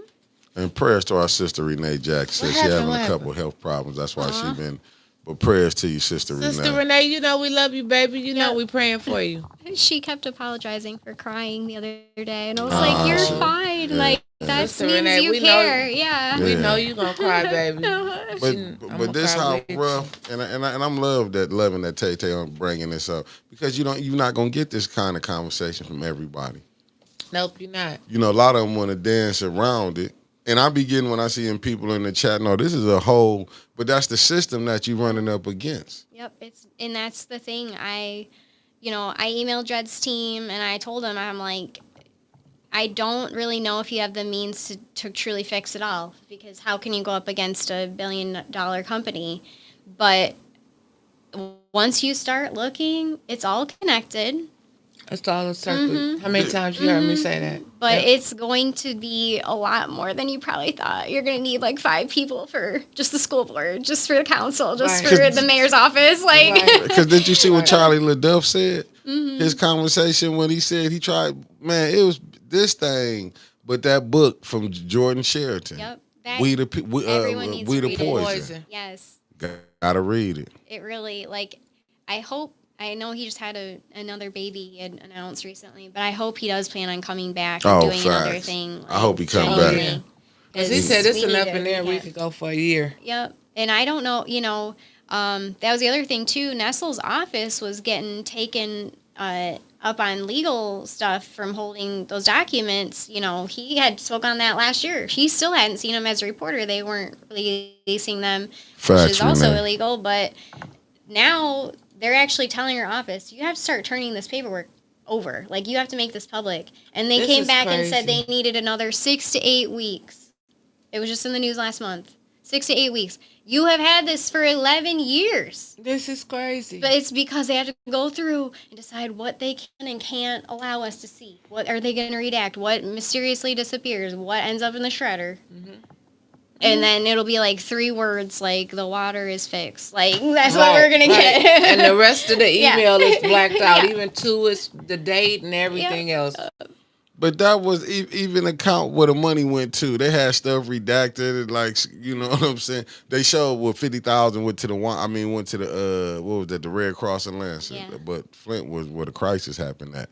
And prayers to our sister Renee Jackson. What She happened? having What a couple happened? health problems. That's why she been. But prayers to you, Sister Sister Renee. Renee, you know we love you, baby. You know Yeah. we praying for you. She kept apologizing for crying the other day, and I was Ah, like, "You're shit. fine. Yeah. Like that Sister means Renee, you we know- care." Yeah. We Yeah. know you gonna cry, baby. But I'ma but this cry how with you. rough and I'm loving that Tay Tay on bringing this up because you're not gonna get this kind of conversation from everybody. Nope, you're not. A lot of them want to dance around it, and I be getting when I see people in the chat. No, this is a whole, but that's the system that you're running up against. Yep. And that's the thing. I emailed Jed's team and I told him I'm like, I don't really know if you have the means to truly fix it all because how can you go up against $1 billion company? But once you start looking, it's all connected. That's all a circle. How many times you heard me say that? But Yep. it's going to be a lot more than you probably thought. You're going to need like 5 people for just the school board, just for the council, just Right. for the mayor's office. Like, Right. Because did you see what Right. Charlie LaDuff said? His conversation when he said he tried. Man, it was this thing, but that book from Jordan Sheraton. yep. That, We the everyone needs to the read it. poison. yes. Gotta read it. It really, like, I know he just had another baby he had announced recently, but I hope he does plan on coming back and doing another facts. thing. I hope he come back. January. Because he said it's We need enough to in there. We recap. could go for a year. Yep. And I don't know, that was the other thing too. Nestle's office was getting taken up on legal stuff from holding those documents. He had spoke on that last year. He still hadn't seen them as a reporter. They weren't releasing them, Facts, which is also Renee. illegal. But now they're actually telling your office, you have to start turning this paperwork over. Like, you have to make this public. And they This came is back and said they crazy. needed another 6 to 8 weeks. It was just in the news last month. 6 to 8 weeks. You have had this for 11 years. This is crazy. But it's because they have to go through and decide what they can and can't allow us to see. What are they going to redact? What mysteriously disappears? What ends up in the shredder? And then it'll be like 3 words like the water is fixed. Like, that's what we're going to right. get. And the rest of the Yeah. email is blacked out. Yeah. Even to is the date and everything else. But that was even a count where the money went to. They had stuff redacted, and like you know what I'm saying. They showed what 50,000 went to the one. I mean, went to the what was that? The Red Cross and Lancet. Yeah. But Flint was where the crisis happened at.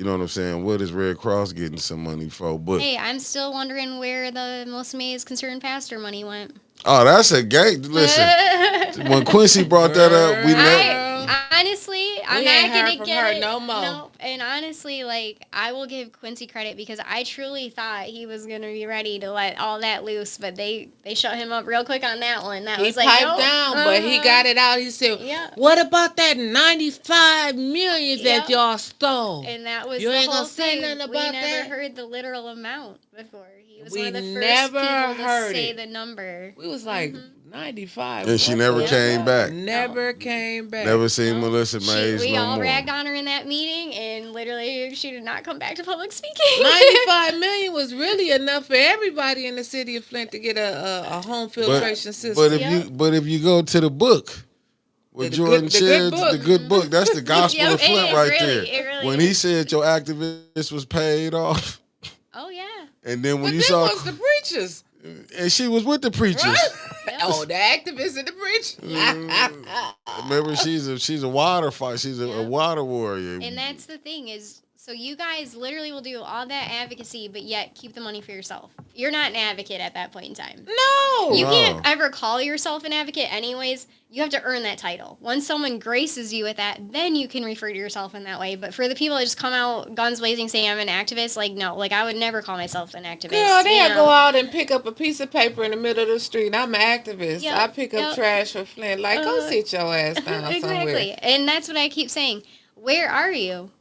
You know what I'm saying? What is Red Cross getting some money for? But Hey, I'm still wondering where the Melissa Mays Concerned Pastor money went. oh, that's a gay. Listen, when Quincy brought that up, we never. I'm We ain't not heard gonna from get her it. no more. No, and honestly, like I will give Quincy credit because I truly thought he was gonna be ready to let all that loose, but they shut him up real quick on that one. That He was like, piped nope. down, but he got it out. He said, Yeah. "What about that 95 million that Yep. y'all stole?" And that was You the ain't whole gonna say thing. nothing We about never that? heard the literal amount before. He was We one of the first never people to heard say it. the number. We was like 95, And she what never the came fuck? back. Never came back. Never seen No. Melissa Mays We no all more. ragged on her in that meeting, and literally she did not come back to public speaking. 95 million was really enough for everybody in the city of Flint to get a home filtration system. But if you go to the book, what The Jordan good- the shared, good book. the good book, that's the gospel Yep, of Flint it is, right really, there. it really When he is. said your activist was paid off, Oh yeah. and then when But you then saw, was the preachers. and she was with the preachers. Yep. Oh, the activists and the preachers. Remember, she's a water fight. She's a Yep. water warrior. And that's the thing is, so you guys literally will do all that advocacy, but yet keep the money for yourself. You're not an advocate at that point in time. No. You No. can't ever call yourself an advocate anyways. You have to earn that title. Once someone graces you with that, then you can refer to yourself in that way. But for the people that just come out guns blazing saying I'm an activist, like, no. Like, I would never call myself an activist. Girl, they you go know? out and pick up a piece of paper in the middle of the street. I'm an activist. Yep, I pick up yep. trash for Flint. Like, go sit your ass down Exactly. somewhere. And that's what I keep saying. Where are you?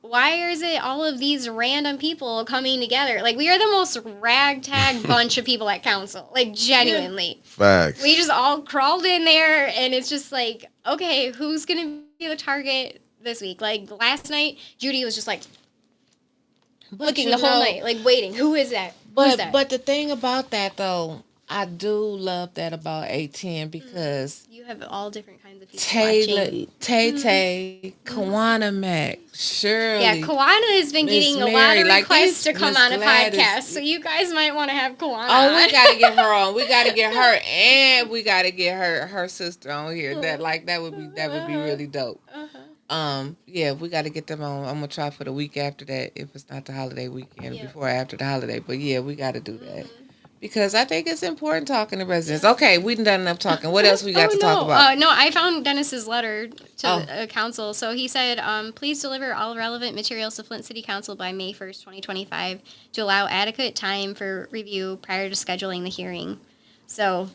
Why is it all of these random people coming together? Like, we are the most ragtag bunch of people at council. Like, genuinely. Facts. We just all crawled in there, and it's just like, okay, who's going to be the target this week? Like, last night, Judy was just like, looking the whole night, like, waiting. Who is that? Who is that? But the thing about that, though, I do love that about 810 because you have all different kinds of people Tay watching. Tay, Kawana Mac, Shirley. Yeah, Kawana has been Miss getting a lot Mary, of like requests these to come Miss on a Gladys. podcast, so you guys might want to have Kawana Oh, we on. gotta get her on. We gotta get her, and we gotta get her sister on here. That would be really dope. Yeah, we gotta get them on. I'm gonna try for the week after that if it's not the holiday weekend, before or after the holiday. But yeah, we gotta do that. Because I think it's important talking to residents. Okay, we done enough talking. What else we got to talk about? No, I found Dennis's letter to the council. So he said, please deliver all relevant materials to Flint City Council by May 1st, 2025 to allow adequate time for review prior to scheduling the hearing. So,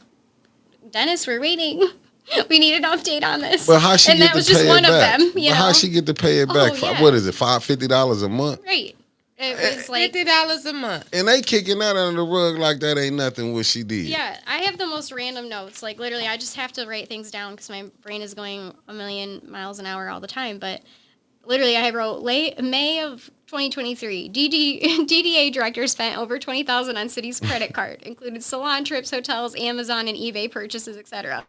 Dennis, we're waiting. We need an update on this. But how she and get that to was pay just it one back? of them. You But know? how she get to pay it back? yeah. What is it? $50 a month? Right. It was like $50 a month. And they kicking that under the rug like that ain't nothing what she did. Yeah, I have the most random notes. Like, literally, I just have to write things down because my brain is going a million miles an hour all the time. But literally, I wrote May of 2023. DDA director spent over $20,000 on city's credit card, included salon trips, hotels, Amazon, and eBay purchases, etc.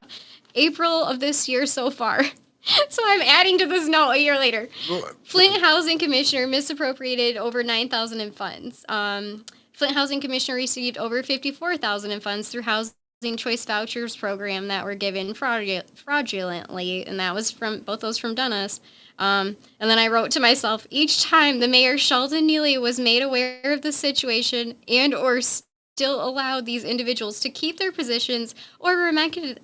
April of this year so far. So I'm adding to this note a year later. Flint Housing Commissioner misappropriated over $9,000 in funds. Flint Housing Commissioner received over $54,000 in funds through Housing Choice Vouchers program that were given fraudulently, and that was from both those from Dennis. And then I wrote to myself, each time the mayor Sheldon Neely was made aware of the situation and or still allowed these individuals to keep their positions or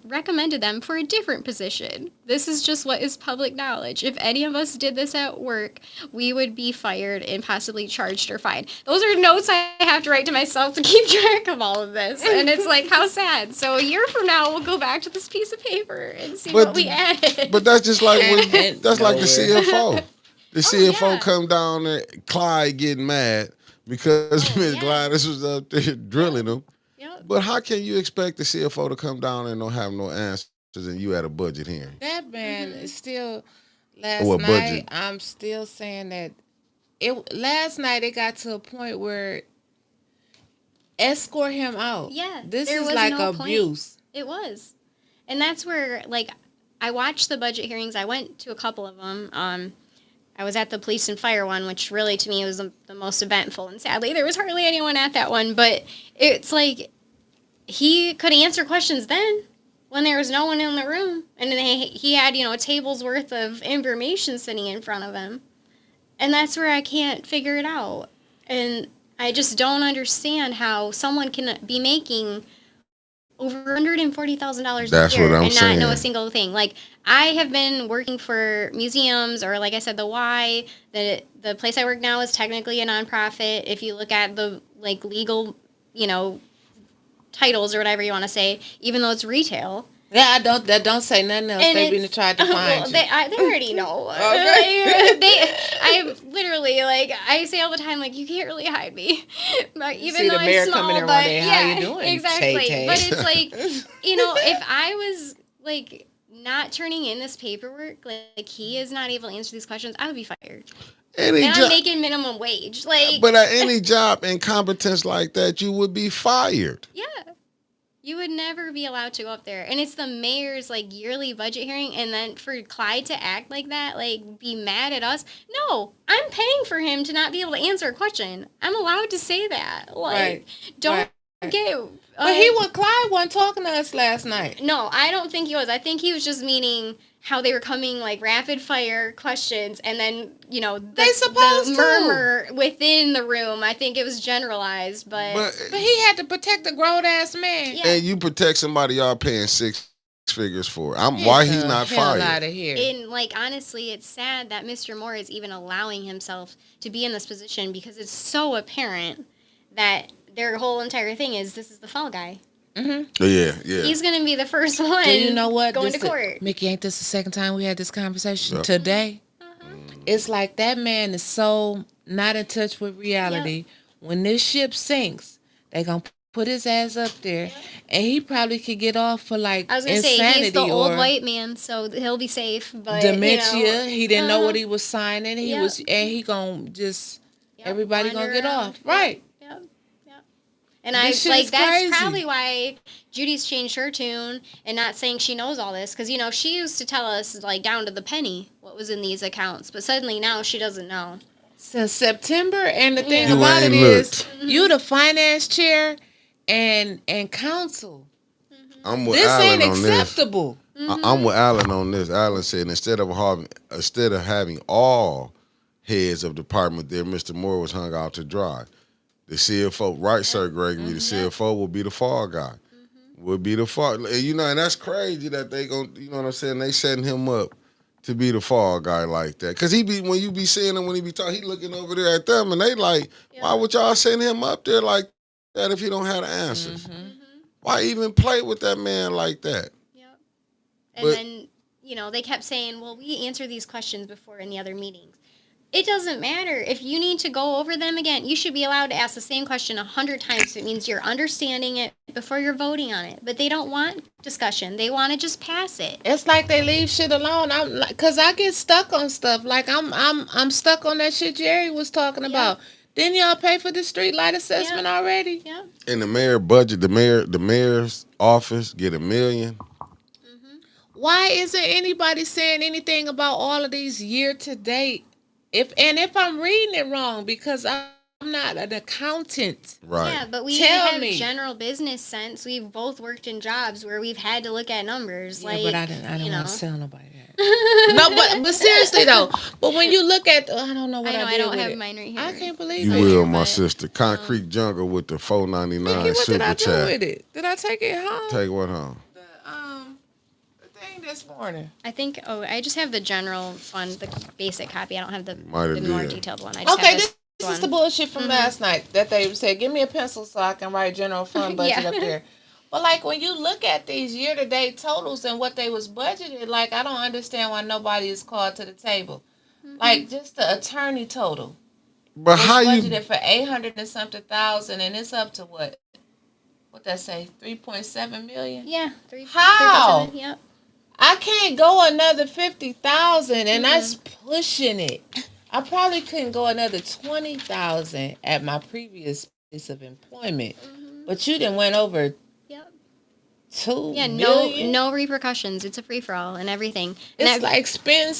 recommended them for a different position. This is just what is public knowledge. If any of us did this at work, we would be fired and possibly charged or fined. Those are notes I have to write to myself to keep track of all of this. And it's like, how sad. So a year from now, we'll go back to this piece of paper and see what we added. But that's just like And that's like the CFO. The CFO yeah. come down there, Clyde getting mad because Miss yeah. Gladys was up there drilling him. Yep. But how can you expect the CFO to come down and don't have no answers and you at a budget hearing? That man is still last What night. budget? I'm still saying that last night it got to a point where escort him out. Yeah, This there is was like no point. abuse. It was. And that's where, like, I watched the budget hearings. I went to a couple of them. I was at the police and fire one, which really, to me, was the most eventful. And sadly, there was hardly anyone at that one. But it's like, he could answer questions then when there was no one in the room. And then he had, a table's worth of information sitting in front of him. And that's where I can't figure it out. And I just don't understand how someone can be making over $140,000 a That's year what I'm and not know a saying. single thing. Like, I have been working for museums, or like I said, the Y. The place I work now is technically a nonprofit. If you look at the like legal, you know, titles or whatever you want to say, even though it's retail. Yeah, don't say nothing else. And They've been it's tried to find well, you. they already know. Okay. I literally like I say all the time, like, you can't really hide me, but You even see though the I'm mayor coming small. there one But day. How yeah, you doing, exactly. Tay Tay? But it's like, if I was like not turning in this paperwork, like he is not able to answer these questions, I would be fired, Any and I'm job, making minimum wage. Like, but at any job incompetence like that, you would be fired. yeah. You would never be allowed to go up there. And it's the mayor's like yearly budget hearing, and then for Clyde to act like that, like be mad at us. No, I'm paying for him to not be able to answer a question. I'm allowed to say that. Like, Right. don't Right. get But Clyde wasn't talking to us last night. no, I don't think he was. I think he was just meaning how they were coming like rapid fire questions, and then They supposed the to. murmur within the room. I think it was generalized, but But he had to protect a grown ass man. yeah. And you protect somebody y'all paying six figures for. Get Why he's the not hell fired? out of here. And like honestly, it's sad that Mr. Moore is even allowing himself to be in this position, because it's so apparent that their whole entire thing is this is the fall guy. Mm-hmm. Yeah, yeah. He's gonna be the first one. Do you know what? Going to court. Mickey, ain't this the second time we had this conversation Yep. today? Uh-huh. It's like that man is so not in touch with reality. When this ship sinks, they gonna put his ass up there, and he probably could get off for like I was gonna insanity say he's the old or white man, so he'll be safe. But dementia. He didn't know Uh-huh. what he was signing. He Yep. was, and he gonna just everybody wander gonna get around. off, right? Yep. And This shit like is that's crazy. probably why Judy's changed her tune and not saying she knows all this, because she used to tell us like down to the penny what was in these accounts, but suddenly now she doesn't know. Since September, and the thing You about it ain't is, looked. you the finance chair and council. I'm with This Alan ain't on this. acceptable. I'm with Alan on this. Alan said instead of having all heads of department there, Mr. Moore was hung out to dry. The CFO, right, Sir Gregory? The CFO will be the fall guy. Would be the fall. And that's crazy that they gonna. You know what I'm saying? They setting him up to be the fall guy like that. Cause when you be seeing him when he be talking, he looking over there at them, and they like, why would y'all send him up there like that if he don't have the answers? Why even play with that man like that? Yep. And But- then, they kept saying, well, we answer these questions before in the other meetings. It doesn't matter. If you need to go over them again, you should be allowed to ask the same question 100 times. It means you're understanding it before you're voting on it. But they don't want discussion. They want to just pass it. It's like they leave shit alone. I'm like, cause I get stuck on stuff. Like I'm stuck on that shit Jerry was talking about. Didn't y'all pay for the street light assessment already? Yeah. And the mayor budget, the mayor's office get $1 million. Why isn't anybody saying anything about all of these year to date? If I'm reading it wrong, because I'm not an accountant. Right. Yeah, but we Tell have me. general business sense. We've both worked in jobs where we've had to look at numbers. Yeah, like, but I didn't you want know. to tell nobody that. No, but seriously though, but when you look at, I don't know what I know I I did don't with have it. mine right here. I can't believe You it. will, my but, sister. Concrete Jungle with the $4.99 Mickey, what did I super do chat. with it? Did I take it home? Take what home? The thing this morning. I think. Oh, I just have the general fund, the basic copy. I don't have the Might have more did. detailed one. I just Okay, have this is the bullshit from last night that they said, give me a pencil so I can write general fund budget Yeah. up there. But like when you look at these year-to-date totals and what they was budgeted, like I don't understand why nobody is called to the table. Like just the attorney total But was how you? budgeted for 800 and something thousand, and it's up to what? What that say? 3.7 million. Yeah. How? 3.7, yep. I can't go another 50,000, and that's pushing it. I probably couldn't go another 20,000 at my previous place of employment, but you done went over Yep. 2 Yeah. million. No repercussions. It's a free for all and everything. It's And like spin.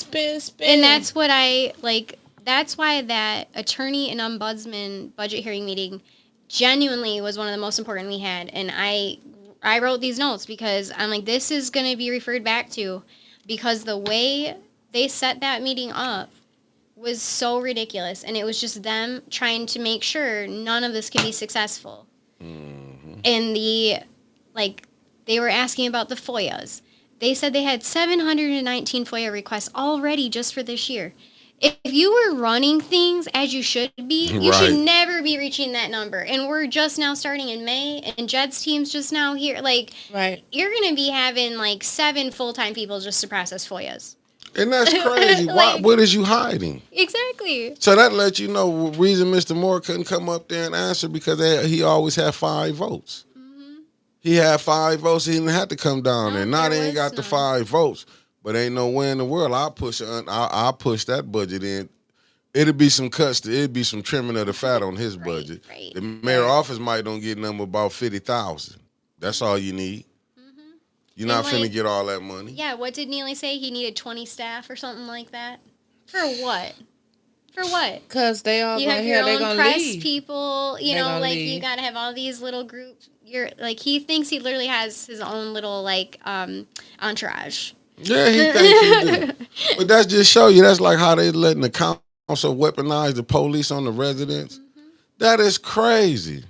And that's what I like. That's why that attorney and ombudsman budget hearing meeting genuinely was one of the most important we had. And I wrote these notes because I'm like, this is going to be referred back to, because the way they set that meeting up, was so ridiculous, and it was just them trying to make sure none of this could be successful. And like they were asking about the FOIAs. They said they had 719 FOIA requests already just for this year. If you were running things as you should be, you Right. should never be reaching that number. And we're just now starting in May, and Jed's team's just now here. Like, Right. you're going to be having like 7 full-time people just to process FOIAs. And that's crazy. Why? Like- What is you hiding? Exactly. So that lets you know the reason Mr. Moore couldn't come up there and answer because he always had 5 votes. He had 5 votes. He didn't have to come down No, there. Now there they ain't got was the none. 5 votes, but ain't no way in the world I'll push that budget in. It'll be some cuts. It'll be some trimming of the fat on his Right, budget. right. The mayor office might don't get nothing but about 50,000. That's all you need. You're not And, finna like, get all that money. Yeah, what did Neely say? He needed 20 staff or something like that? For what? For what? Because they all You going have to your they own gonna press leave. people, you They know, gonna like you leave. gotta have all these little groups. You're like he thinks he literally has his own little like entourage. Yeah, he thinks he do. But that's just show you that's like how they letting the council weaponize the police on the residents. That is crazy.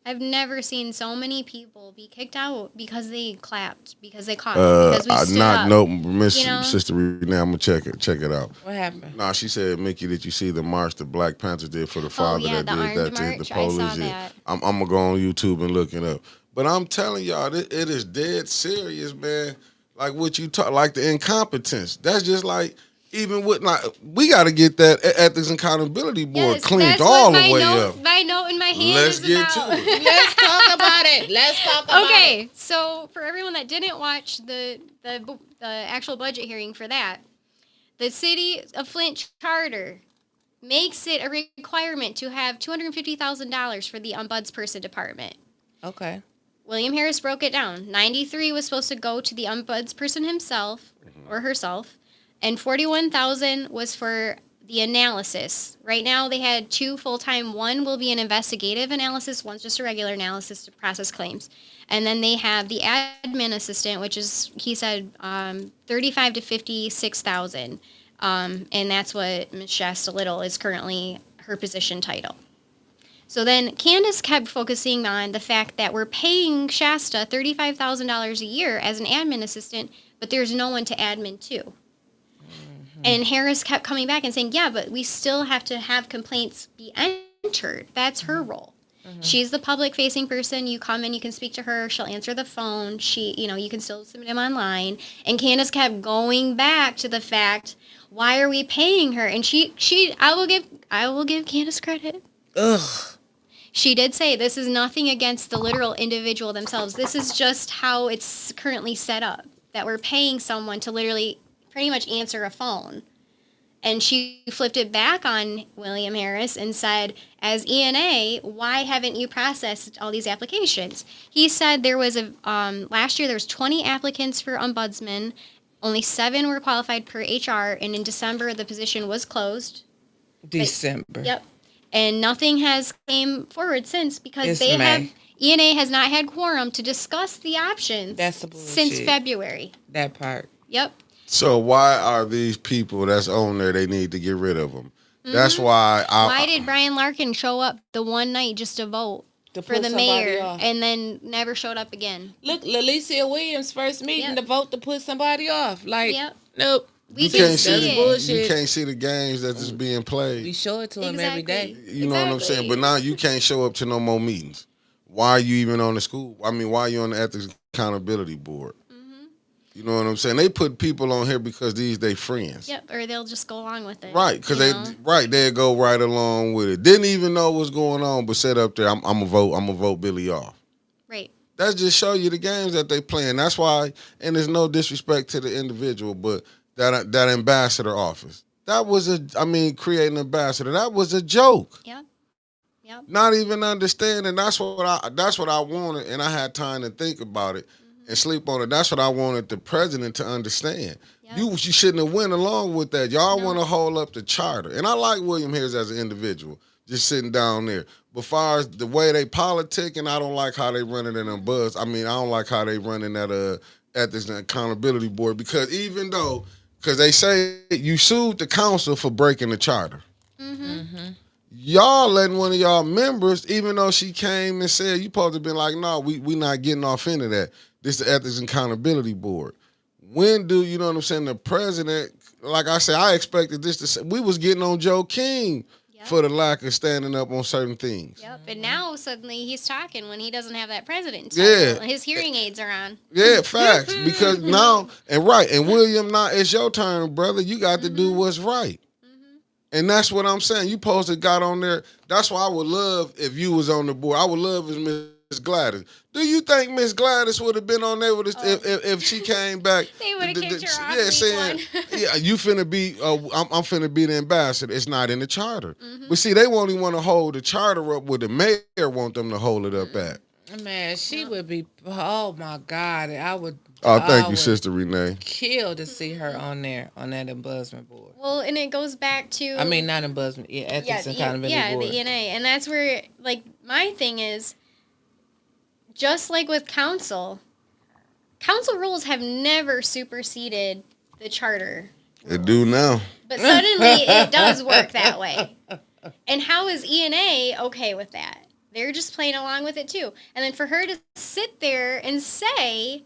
I've never seen so many people be kicked out because they clapped, because they caught, because we stood up. No, Miss you know? Sister Renee, I'm gonna check it out. What happened? Nah, she said, Mickey, did you see the march the Black Panthers did for the father yeah, that the did Orange that to March. the I police? saw Yeah. that. I'm gonna go on YouTube and look it up. But I'm telling y'all, it is dead serious, man. Like what you talk, like the incompetence. That's just like even with like we got to get that ethics and accountability board Yes, cleaned that's all what the way note, up. my note in my hand Let's is get about. to it. Let's talk about it. Let's talk about it. Okay, so for everyone that didn't watch the actual budget hearing for that, the city of Flint charter makes it a requirement to have $250,000 for the ombudsperson department. Okay. William Harris broke it down. 93 was supposed to go to the ombudsperson himself or herself, and 41,000 was for the analysis. Right now, they had 2 full-time. One will be an investigative analysis. One's just a regular analysis to process claims. And then they have the admin assistant, which is, he said, 35 to 56,000. And that's what Ms. Shasta Little is currently her position title. So then Candace kept focusing on the fact that we're paying Shasta $35,000 a year as an admin assistant, but there's no one to admin to. And Harris kept coming back and saying, yeah, but we still have to have complaints be entered. That's her role. She's the public facing person. You come and you can speak to her. She'll answer the phone. You can still submit them online. And Candace kept going back to the fact, why are we paying her? And I will give Candace credit. Ugh. She did say this is nothing against the literal individual themselves. This is just how it's currently set up, that we're paying someone to literally pretty much answer a phone. And she flipped it back on William Harris and said, as ENA, why haven't you processed all these applications? He said there was last year there was 20 applicants for ombudsman. Only 7 were qualified per HR, and in December the position was closed. December. Yep. And nothing has came forward since because It's May. ENA has not had quorum to discuss the options That's the bullshit. since February. That part. Yep. So why are these people that's on there? They need to get rid of them. That's why. Why did Brian Larkin show up the one night just to vote To for put the somebody mayor off. and then never showed up again? Look, Lalicia Williams' first meeting Yep. to vote to put somebody off. Like, Yep. nope. We you can can't see see it. bullshit. you can't see the games that's just being We played. show it to him every day. You know what I'm saying? But now you can't show up to no more meetings. Why are you even on the school? I mean, why are you on the ethics accountability board? You know what I'm saying? They put people on here because these they friends. Yep. Or they'll just go along with it. Right, because you know? they go right along with it. Didn't even know what's going on, but said up there, I'm gonna vote Billy off. Right. That just show you the games that they playing. That's why, and there's no disrespect to the individual, but that ambassador office, creating an ambassador, that was a joke. Yep. Yep. Not even understanding. That's what I wanted, and I had time to think about it and sleep on it. That's what I wanted the president to understand. Yep. You shouldn't have went along with that. Y'all No. want to hold up the charter, and I like William Harris as an individual, just sitting down there. But far as the way they politic, and I don't like how they running in them buzz. I mean, I don't like how they running that ethics and accountability board because even though, Because they say you sued the council for breaking the charter. Mm-hmm. Y'all letting one of y'all members, even though she came and said you supposed to be like, no, we not getting off into that. This is the Ethics and Accountability Board. When do you know what I'm saying? The president, like I said, I expected this to say we was getting on Joe King for the lack of standing up on certain things. Yep. And now suddenly he's talking when he doesn't have that president title. Yeah. His hearing aids are on. Yeah, facts. Because now and William, now it's your turn, brother. You got to do what's right. And that's what I'm saying. You supposed to got on there. That's why I would love if you was on the board. I would love if Miss Gladys. Do you think Miss Gladys would have been on there with us if she came back? They would have kicked her off. Yeah, saying, yeah, you finna be. I'm finna be the ambassador. It's not in the charter. But see, they won't even want to hold the charter up where the mayor want them to hold it up at. Man, she would be. Oh my God, I would. Oh, thank I you, would Sister Renee. kill to see her on there on that ombudsman board. Well, and it goes back to. I mean, not ombudsman, ethics and accountability board. the ENA, and that's where like my thing is. Just like with council rules have never superseded the charter. It do now. But suddenly it does work that way. And how is ENA okay with that? They're just playing along with it too. And then for her to sit there and say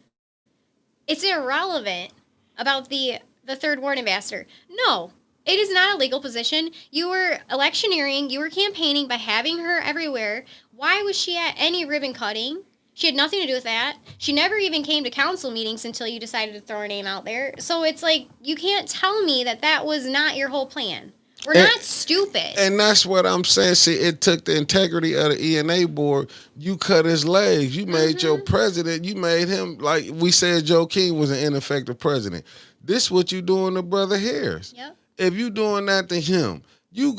it's irrelevant about the third ward ambassador. No, it is not a legal position. You were electioneering, you were campaigning by having her everywhere. Why was she at any ribbon cutting? She had nothing to do with that. She never even came to council meetings until you decided to throw her name out there. So it's like, you can't tell me that was not your whole plan. We're not stupid. And that's what I'm saying. See, it took the integrity of the ENA board. You cut his legs. You made your president. You made him, like we said, Joe King was an ineffective president. This what you doing to Brother Harris. Yep. If you doing that to him, you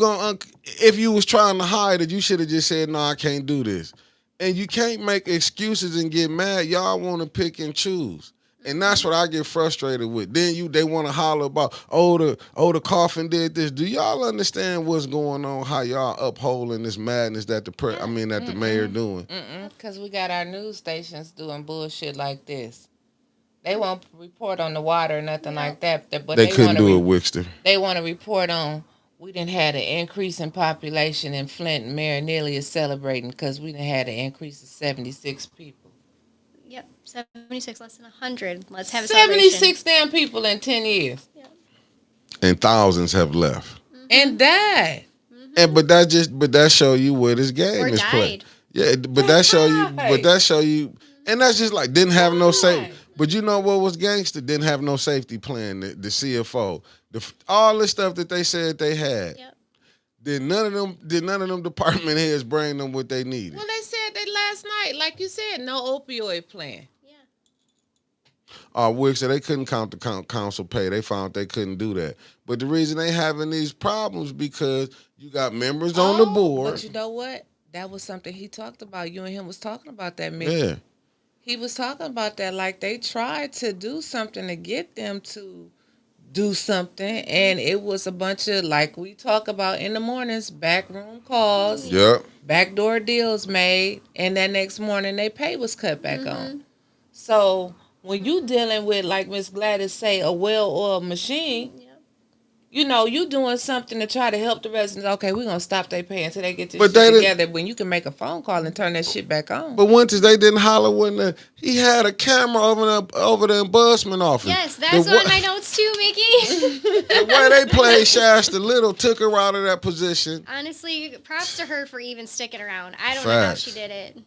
if you was trying to hide it, you should have just said, no, I can't do this. And you can't make excuses and get mad. Y'all want to pick and choose. And that's what I get frustrated with. Then they want to holler about, the coffin did this. Do y'all understand what's going on? How y'all upholding this madness that the mayor doing? Because we got our news stations doing bullshit like this. They won't report on the water or nothing like that. But they couldn't do it, Wickster. They want to report on. We didn't had an increase in population in Flint, and Mayor Neely is celebrating because we didn't had an increase of 76 people. Yep, 76, less than 100. Let's have a 76 damn people in 10 years. Yep. And thousands have left. And died. And but that show you where this game Or is died. played. Yeah, but that show you, and that's just like didn't have no safety. But you know what was gangster? Didn't have no safety plan. The CFO, all the stuff that they said they had. Yep. Did none of them department heads bring them what they needed? Well, they said that last night, like you said, no opioid plan. Wick said they couldn't count the council pay. They found they couldn't do that. But the reason they having these problems because you got members on the board. But you know what? That was something he talked about. You and him was talking about that, Mickey. Yeah. He was talking about that. Like they tried to do something to get them to do something, and it was a bunch of, like we talk about in the mornings, backroom calls, Yep. backdoor deals made, and that next morning their pay was cut back on. So when you dealing with, like Miss Gladys say, a well-oiled machine, you know, you doing something to try to help the residents. Okay, we're gonna stop their pay until they get this shit together. When you can make a phone call and turn that shit back on. But once they didn't holler when he had a camera over the ombudsman office. Yes, that's on my notes too, Mickey. The way they played Shasta Little took her out of that position. Honestly, props to her for even sticking around. I don't know how she did it.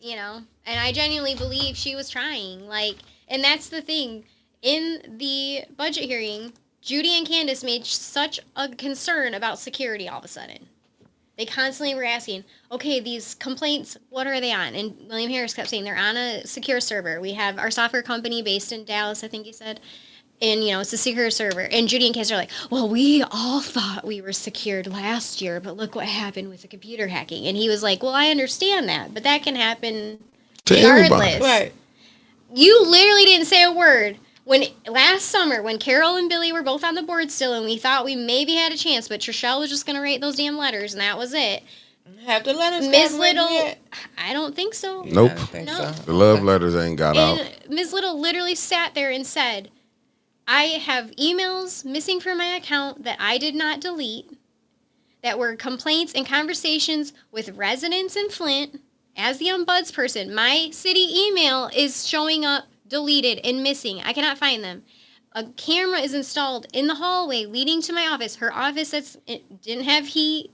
You know, and I genuinely believe she was trying. Like, and that's the thing. In the budget hearing, Judy and Candace made such a concern about security all of a sudden. They constantly were asking, okay, these complaints, what are they on? And William Harris kept saying they're on a secure server. We have our software company based in Dallas, I think he said. And, you know, it's a secure server. And Judy and Candace are like, well, we all thought we were secured last year, but look what happened with the computer hacking. And he was like, well, I understand that, but that can happen to regardless. Anybody. Right. You literally didn't say a word. When last summer, when Carol and Billy were both on the board still, and we thought we maybe had a chance, but Trishelle was just going to write those damn letters, and that was it. Have the letters Ms. got Little, yet? I don't think so. Nope. I don't think No. so. The love letters ain't got out. And Ms. Little literally sat there and said, I have emails missing from my account that I did not delete, that were complaints and conversations with residents in Flint. As the ombuds person, my city email is showing up deleted and missing. I cannot find them. A camera is installed in the hallway leading to my office. Her office didn't have heat,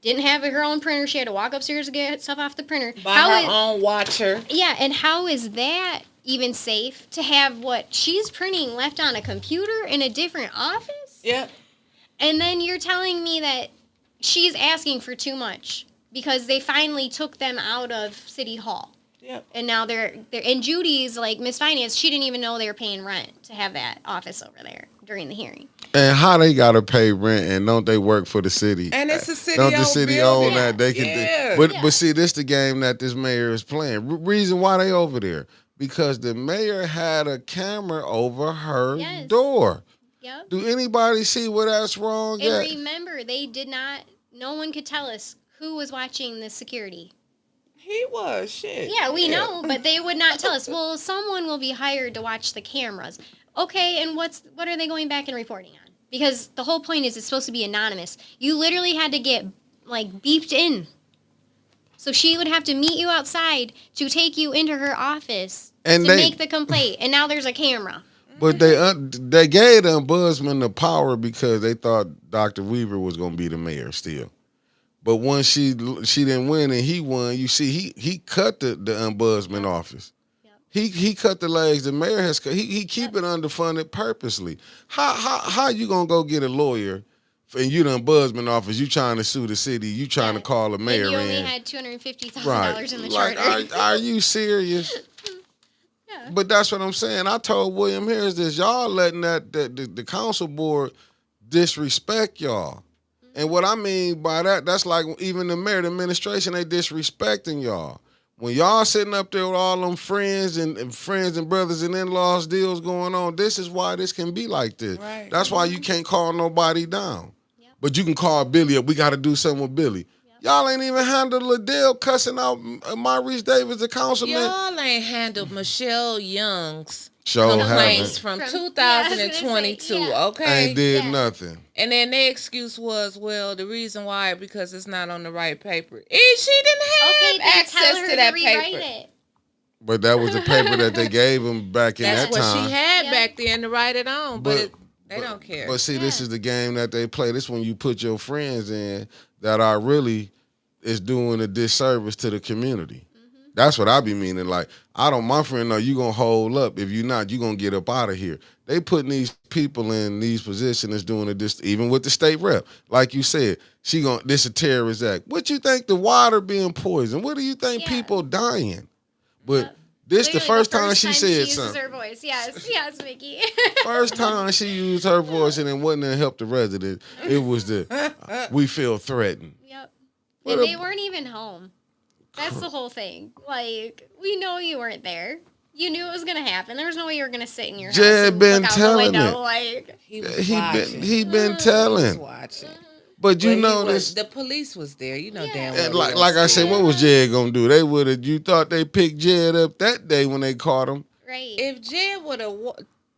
didn't have her own printer. She had to walk upstairs to get stuff off the printer. By her own watcher. Yeah, and how is that even safe to have what she's printing left on a computer in a different office? Yep. And then you're telling me that she's asking for too much because they finally took them out of City Hall. Yep. And now they're and Judy's like Miss Finance, she didn't even know they were paying rent to have that office over there during the hearing. And how they gotta pay rent and don't they work for the city? And it's a city. Don't the city own building. that? They can. Yeah. But see, this the game that this mayor is playing. Reason why they over there because the mayor had a camera over her door. Yep. Do anybody see where that's wrong? And at? remember, they did not. No one could tell us who was watching the security. He was shit. Yeah, we know, but they would not tell us. Well, someone will be hired to watch the cameras. Okay, and what are they going back and reporting on? Because the whole point is it's supposed to be anonymous. You literally had to get like beeped in. So she would have to meet you outside to take you into her office to make the complaint. And now there's a camera. But they gave the ombudsman the power because they thought Dr. Weaver was going to be the mayor still. But once she didn't win and he won, you see, he cut the ombudsman office. Yep. He cut the legs. The mayor has cut. He keep it underfunded purposely. How you gonna go get a lawyer and you the ombudsman office? You trying to sue the city? You trying to call a mayor in? You only had $250,000 in the charter. Are you serious? Yeah. But that's what I'm saying. I told William Harris this. Y'all letting the council board disrespect y'all. And what I mean by that, that's like even the mayor, the administration, they disrespecting y'all. When y'all sitting up there with all them friends and brothers and in-laws deals going on, this is why this can be like this. Right. That's why you can't call nobody down. Yep. But you can call Billy up. We got to do something with Billy. Yep. Y'all ain't even handled Liddell cussing out Maurice Davis, the councilman. Y'all ain't handled Michelle Young's Show complaints from 2022, okay? Ain't did nothing. And then their excuse was, well, the reason why, because it's not on the right paper. And she didn't have access to that paper. It. But that was the paper that they gave him back in that time. That's what she had back then to write it on, but they don't care. But see, this is the game that they play. This when you put your friends in that are really is doing a disservice to the community. That's what I be meaning. Like, my friend know you gonna hold up. If you not, you gonna get up out of here. They putting these people in these positions that's doing this, even with the state rep. Like you said, this a terrorist act. What you think the water being poisoned? What do you think people dying? But this the first time she said something. Her voice. Yes, Mickey. First time she used her voice and it wasn't to help the residents. It was we feel threatened. Yep. And they weren't even home. That's the whole thing. Like, we know you weren't there. You knew it was gonna happen. There was no way you were gonna sit in your house and look out the window. Like he been telling. He was watching. But you know this. The police was there. You know damn well. And like I said, what was Jed gonna do? They would have. You thought they picked Jed up that day when they caught him? Right. If Jed would have,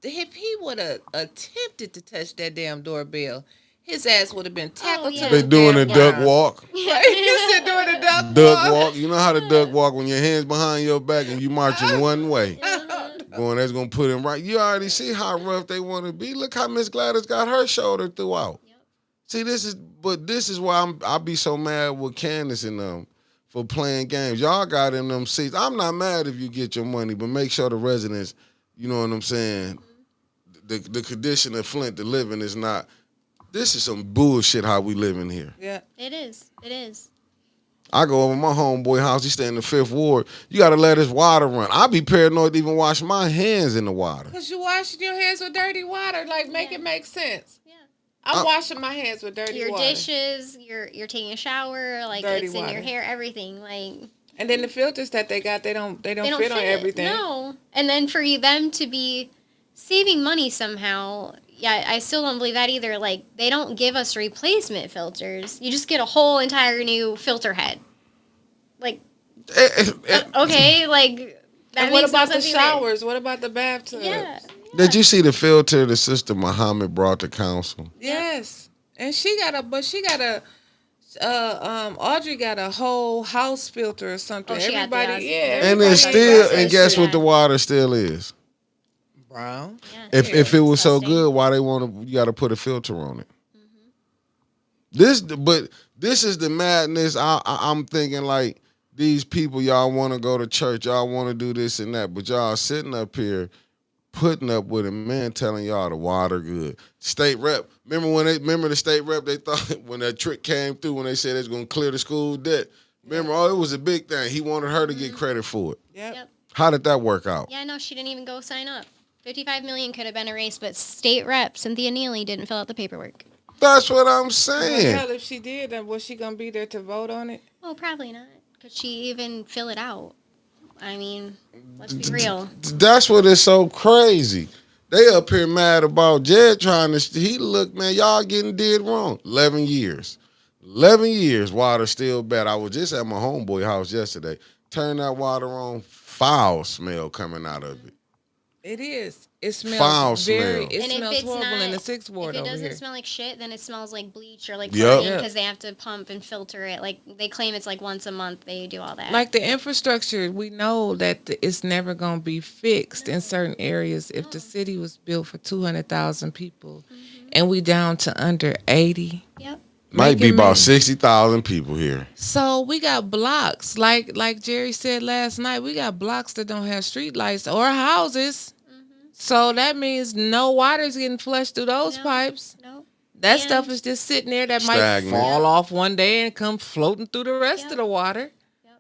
if he would have attempted to touch that damn doorbell, his ass would have been tackled to the Been doing a duck walk. You said doing a duck walk. You know how to duck walk when your hands behind your back and you marching one way. Going, that's gonna put him right. You already see how rough they want to be. Look how Miss Gladys got her shoulder throughout. Yep. See, this is why I be so mad with Candace and them for playing games. Y'all got in them seats. I'm not mad if you get your money, but make sure the residents, you know what I'm saying. The condition of Flint to live in is not. This is some bullshit how we living here. Yeah. It is. I go over my homeboy house. He stay in the 5th Ward. You got to let his water run. I be paranoid to even wash my hands in the water. Because you washing your hands with dirty water. Like, make it make sense. Yeah. I'm washing my hands with dirty water. Your dishes, you're taking a shower, like dirty it's water. In your hair, everything. Like. And then the filters that they got, they don't fit on everything. No. And then for them to be saving money somehow. Yeah, I still don't believe that either. Like, they don't give us replacement filters. You just get a whole entire new filter head. Like, okay, like, that and what about the showers? What about the bathtubs? Yeah. Did you see the filter the sister Muhammad brought to council? Yes. And Audrey got a whole house filter or something. Oh, she got the Everybody, house- yeah, the- And everybody it's Like, still, got that and guess shit. what the water still is? Brown. Yeah. If it was so Disgusting. good, why they want to? You got to put a filter on it. But this is the madness. I'm thinking like these people, y'all want to go to church, y'all want to do this and that, but y'all sitting up here putting up with a man telling y'all the water good. State rep, remember the state rep? They thought when that trick came through when they said they was gonna clear the school debt. Remember, oh, it was a big thing. He wanted her to get credit for it. Yep. How did that work out? Yeah, no, she didn't even go sign up. 55 million could have been erased, but state rep Cynthia Neely didn't fill out the paperwork. That's what I'm Well, saying. hell, if she did, then was she gonna be there to vote on it? Oh, probably not. Could she even fill it out? I mean, let's be real. That's what is so crazy. They up here mad about Jed trying to. He look, man, y'all getting did wrong. 11 years. 11 years, water still bad. I was just at my homeboy house yesterday. Turn that water on, foul smell coming out of it. It is. It smells Foul very. smell. It And if smells it's horrible in the not- sixth ward If it over doesn't here. smell like shit, then it smells like bleach or like Yep. chlorine Yeah. because they have to pump and filter it. Like they claim it's like once a month they do all that. Like the infrastructure, we know that it's never going to be fixed in certain areas. If the city was built for 200,000 people and we down to under 80, Yep. Might be Making about money. 60,000 people here. so we got blocks. Like Jerry said last night, we got blocks that don't have street lights or houses. So that means no water's getting flushed through those No. pipes. Nope. That And- stuff is just sitting there that Stagnant. might fall off one day and come floating through the rest Yep. of the water. Yep.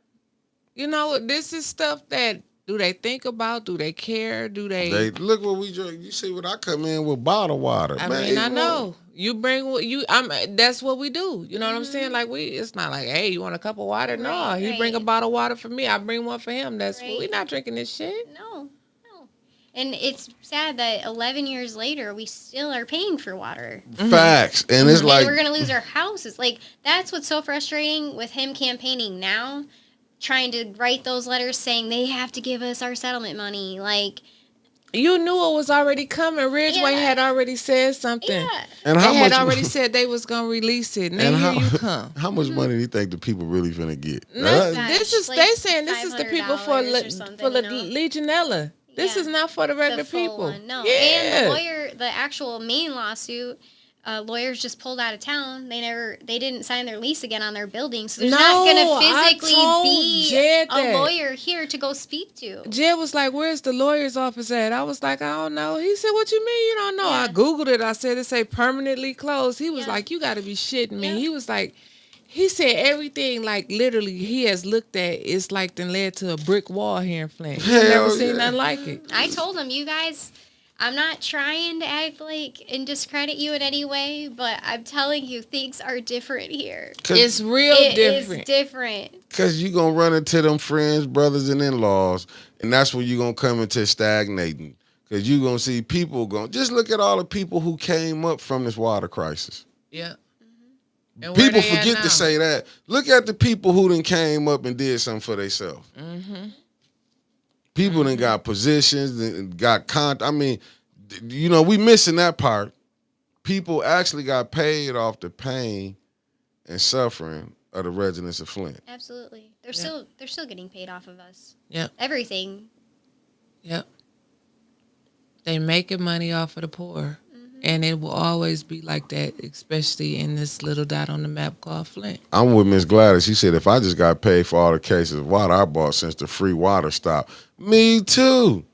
You know, this is stuff that do they think about? Do they care? Do They look what we drink. You see what I come in with bottled water. I man, mean, I even know you bring what you. That's what we do. You know what I'm saying? Like it's not like, hey, you want a cup of water? No, Right, he bring a right. bottle of water for me. I bring one for him. That's Right. we not drinking this shit. No. No. And it's sad that 11 years later we still are paying for water. facts. And it's And like, we're gonna lose our houses. Like that's what's so frustrating with him campaigning now, trying to write those letters saying they have to give us our settlement money. Like, You knew it was already coming. Ridgeway Yeah. had already said something. yeah, and They how had much already said they was gonna release it, and then and here how, you come. how much money do you think the people really finna get? No, Gosh, this is like they saying this is the people for $500 or something, for the you know? Legionella. This Yeah. is not for the regular the full people. one. No, Yeah. and the lawyer, the actual main lawsuit. Lawyers just pulled out of town. They didn't sign their lease again on their building, so there's No, not I gonna physically told be Jed a that. lawyer here to go speak to. Jed was like, "Where's the lawyer's office at?" I was like, "I don't know." He said, "What you mean you don't know?" I Yeah. googled it. I said it say permanently closed. He was Yeah. like, "You got to be shitting me." Yeah. He was like, he said everything like literally he has looked at it's like then led to a brick wall here in Flint. He Hell never seen yeah. nothing like it. I told him, you guys, I'm not trying to act like and discredit you in any way, but I'm telling you, things are different here. It's real It is different. different. Because you going to run into them friends, brothers, and in-laws, and that's where you going to come into stagnating. Because you going to see people going, just look at all the people who came up from this water crisis. Yeah. And where People they at forget now? to say that. Look at the people who done came up and did something for themselves. Mm-hmm. People done got positions and got I mean, you know, we missing that part. People actually got paid off the pain and suffering of the residents of Flint. Absolutely. They're Yeah. still getting paid off of us. Yep. Everything. Yep. They making money off of the poor. Mm-hmm. And it will always be like that, especially in this little dot on the map called Flint. I'm with Miss Gladys. She said, if I just got paid for all the cases of water I bought since the free water stopped. Me too.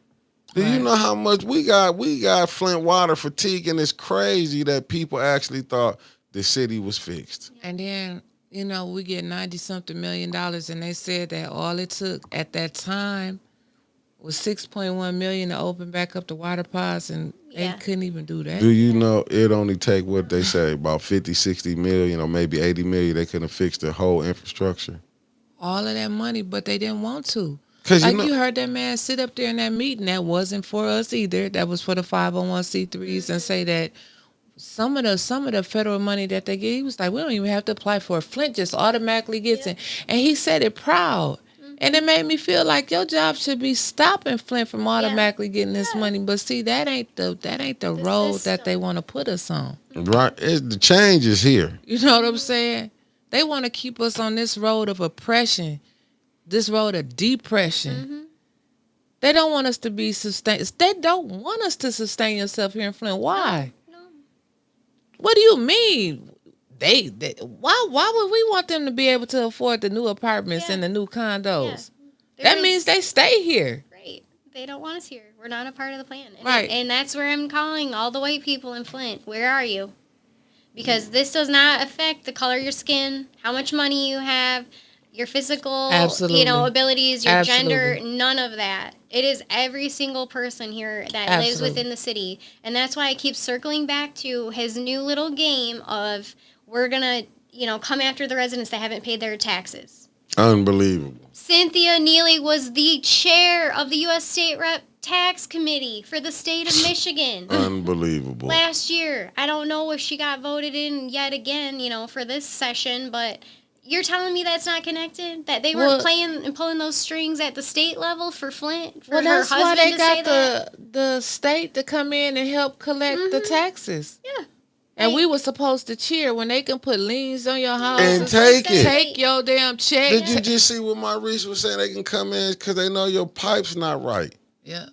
Do you Right. know how much we got? We got Flint water fatigue, and it's crazy that people actually thought the city was fixed. And then, you know, we get 90-something million dollars, and they said that all it took at that time was 6.1 million to open back up the water pods, and they Yeah. couldn't even do that. Do you know it only take what they say, about 50, 60 million or maybe 80 million, they couldn't fix the whole infrastructure? All of that money, but they didn't want to. Because Like you heard that man sit up there in that meeting that wasn't for us either. That was for the 501c3s and say that some of the federal money that they get, he was like, we don't even have to apply for it. Flint just automatically gets it. And he said it proud. And it made me feel like your job should be stopping Flint from automatically getting this money. But see, that ain't the road that they want to put us on. Right. The change is here. You know what I'm saying? They want to keep us on this road of oppression, this road of depression. They don't want us to be sustained. They don't want us to sustain yourself here in Flint. Why? No. What do you mean? They why would we want them to be able to afford the new apartments and the new condos? That means they stay here. Right. They don't want us here. We're not a part of the plan. Right. And that's where I'm calling all the white people in Flint. Where are you? Because this does not affect the color of your skin, how much money you have, your physical, abilities, your gender, none of that. It is every single person here that lives within the city. And that's why I keep circling back to his new little game of we're going to, come after the residents that haven't paid their taxes. Unbelievable. Cynthia Neely was the chair of the U.S. State Rep Tax Committee for the state of Michigan. Unbelievable. Last year. I don't know if she got voted in yet again, for this session, but you're telling me that's not connected? That they weren't playing and pulling those strings at the state level for Flint? For that's her why they husband got the state to come in and help collect the taxes. Yeah. And we were supposed to cheer when they can put liens on your house and take it. Take your damn check. Did you just see what Maurice was saying? They can come in because they know your pipe's not right. Yeah.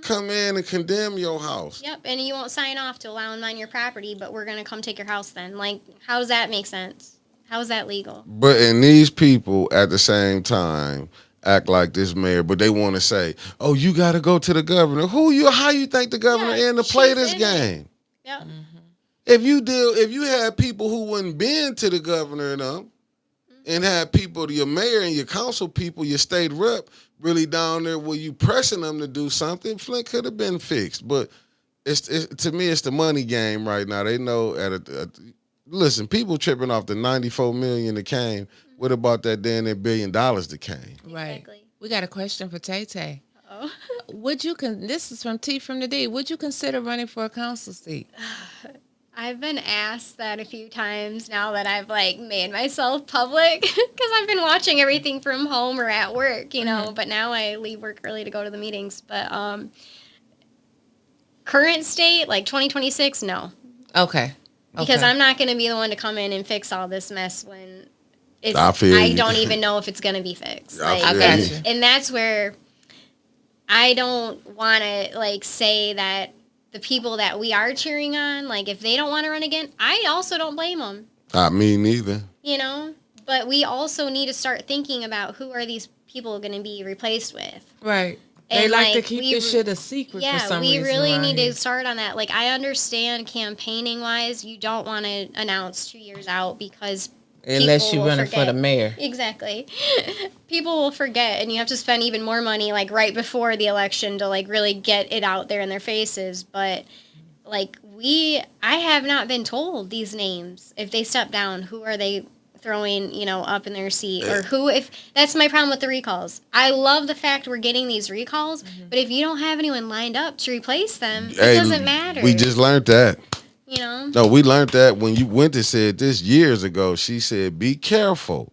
Come in and condemn your house. Yep, and you won't sign off to allow them on your property, but we're going to come take your house then. Like, how does that make sense? How is that legal? But and these people at the same time act like this mayor, but they want to say, "Oh, you got to go to the governor." How you think the governor in to play this game? Yep. If you had people who wouldn't been to the governor and them, and had people, your mayor and your council people, your state rep, really down there where you pressing them to do something, Flint could have been fixed. But it's to me, it's the money game right now. They know listen, people tripping off the $94 million that came. What about that damn $1 billion that came? Right. Exactly. We got a question for Tay Tay. Oh. This is from T from the D. Would you consider running for a council seat? I've been asked that a few times now that I've made myself public because I've been watching everything from home or at work, but now I leave work early to go to the meetings. But current state, 2026, no. Okay. Because I'm not going to be the one to come in and fix all this mess when I don't even know if it's going to be fixed. I got you. And that's where I don't want to say that the people that we are cheering on, if they don't want to run again, I also don't blame them. Me neither. But we also need to start thinking about who are these people going to be replaced with. Right. They like to keep this shit a secret for some reason. Yeah, we really need to start on that. I understand campaigning-wise, you don't want to announce 2 years out because unless you're running for the mayor. Exactly. People will forget, and you have to spend even more money, right before the election to, really get it out there in their faces. But, I have not been told these names. If they step down, who are they throwing, up in their seat? Or if that's my problem with the recalls. I love the fact we're getting these recalls, but if you don't have anyone lined up to replace them, it doesn't matter. We just learned that. No, we learned that when you went to said this years ago. She said, "Be careful."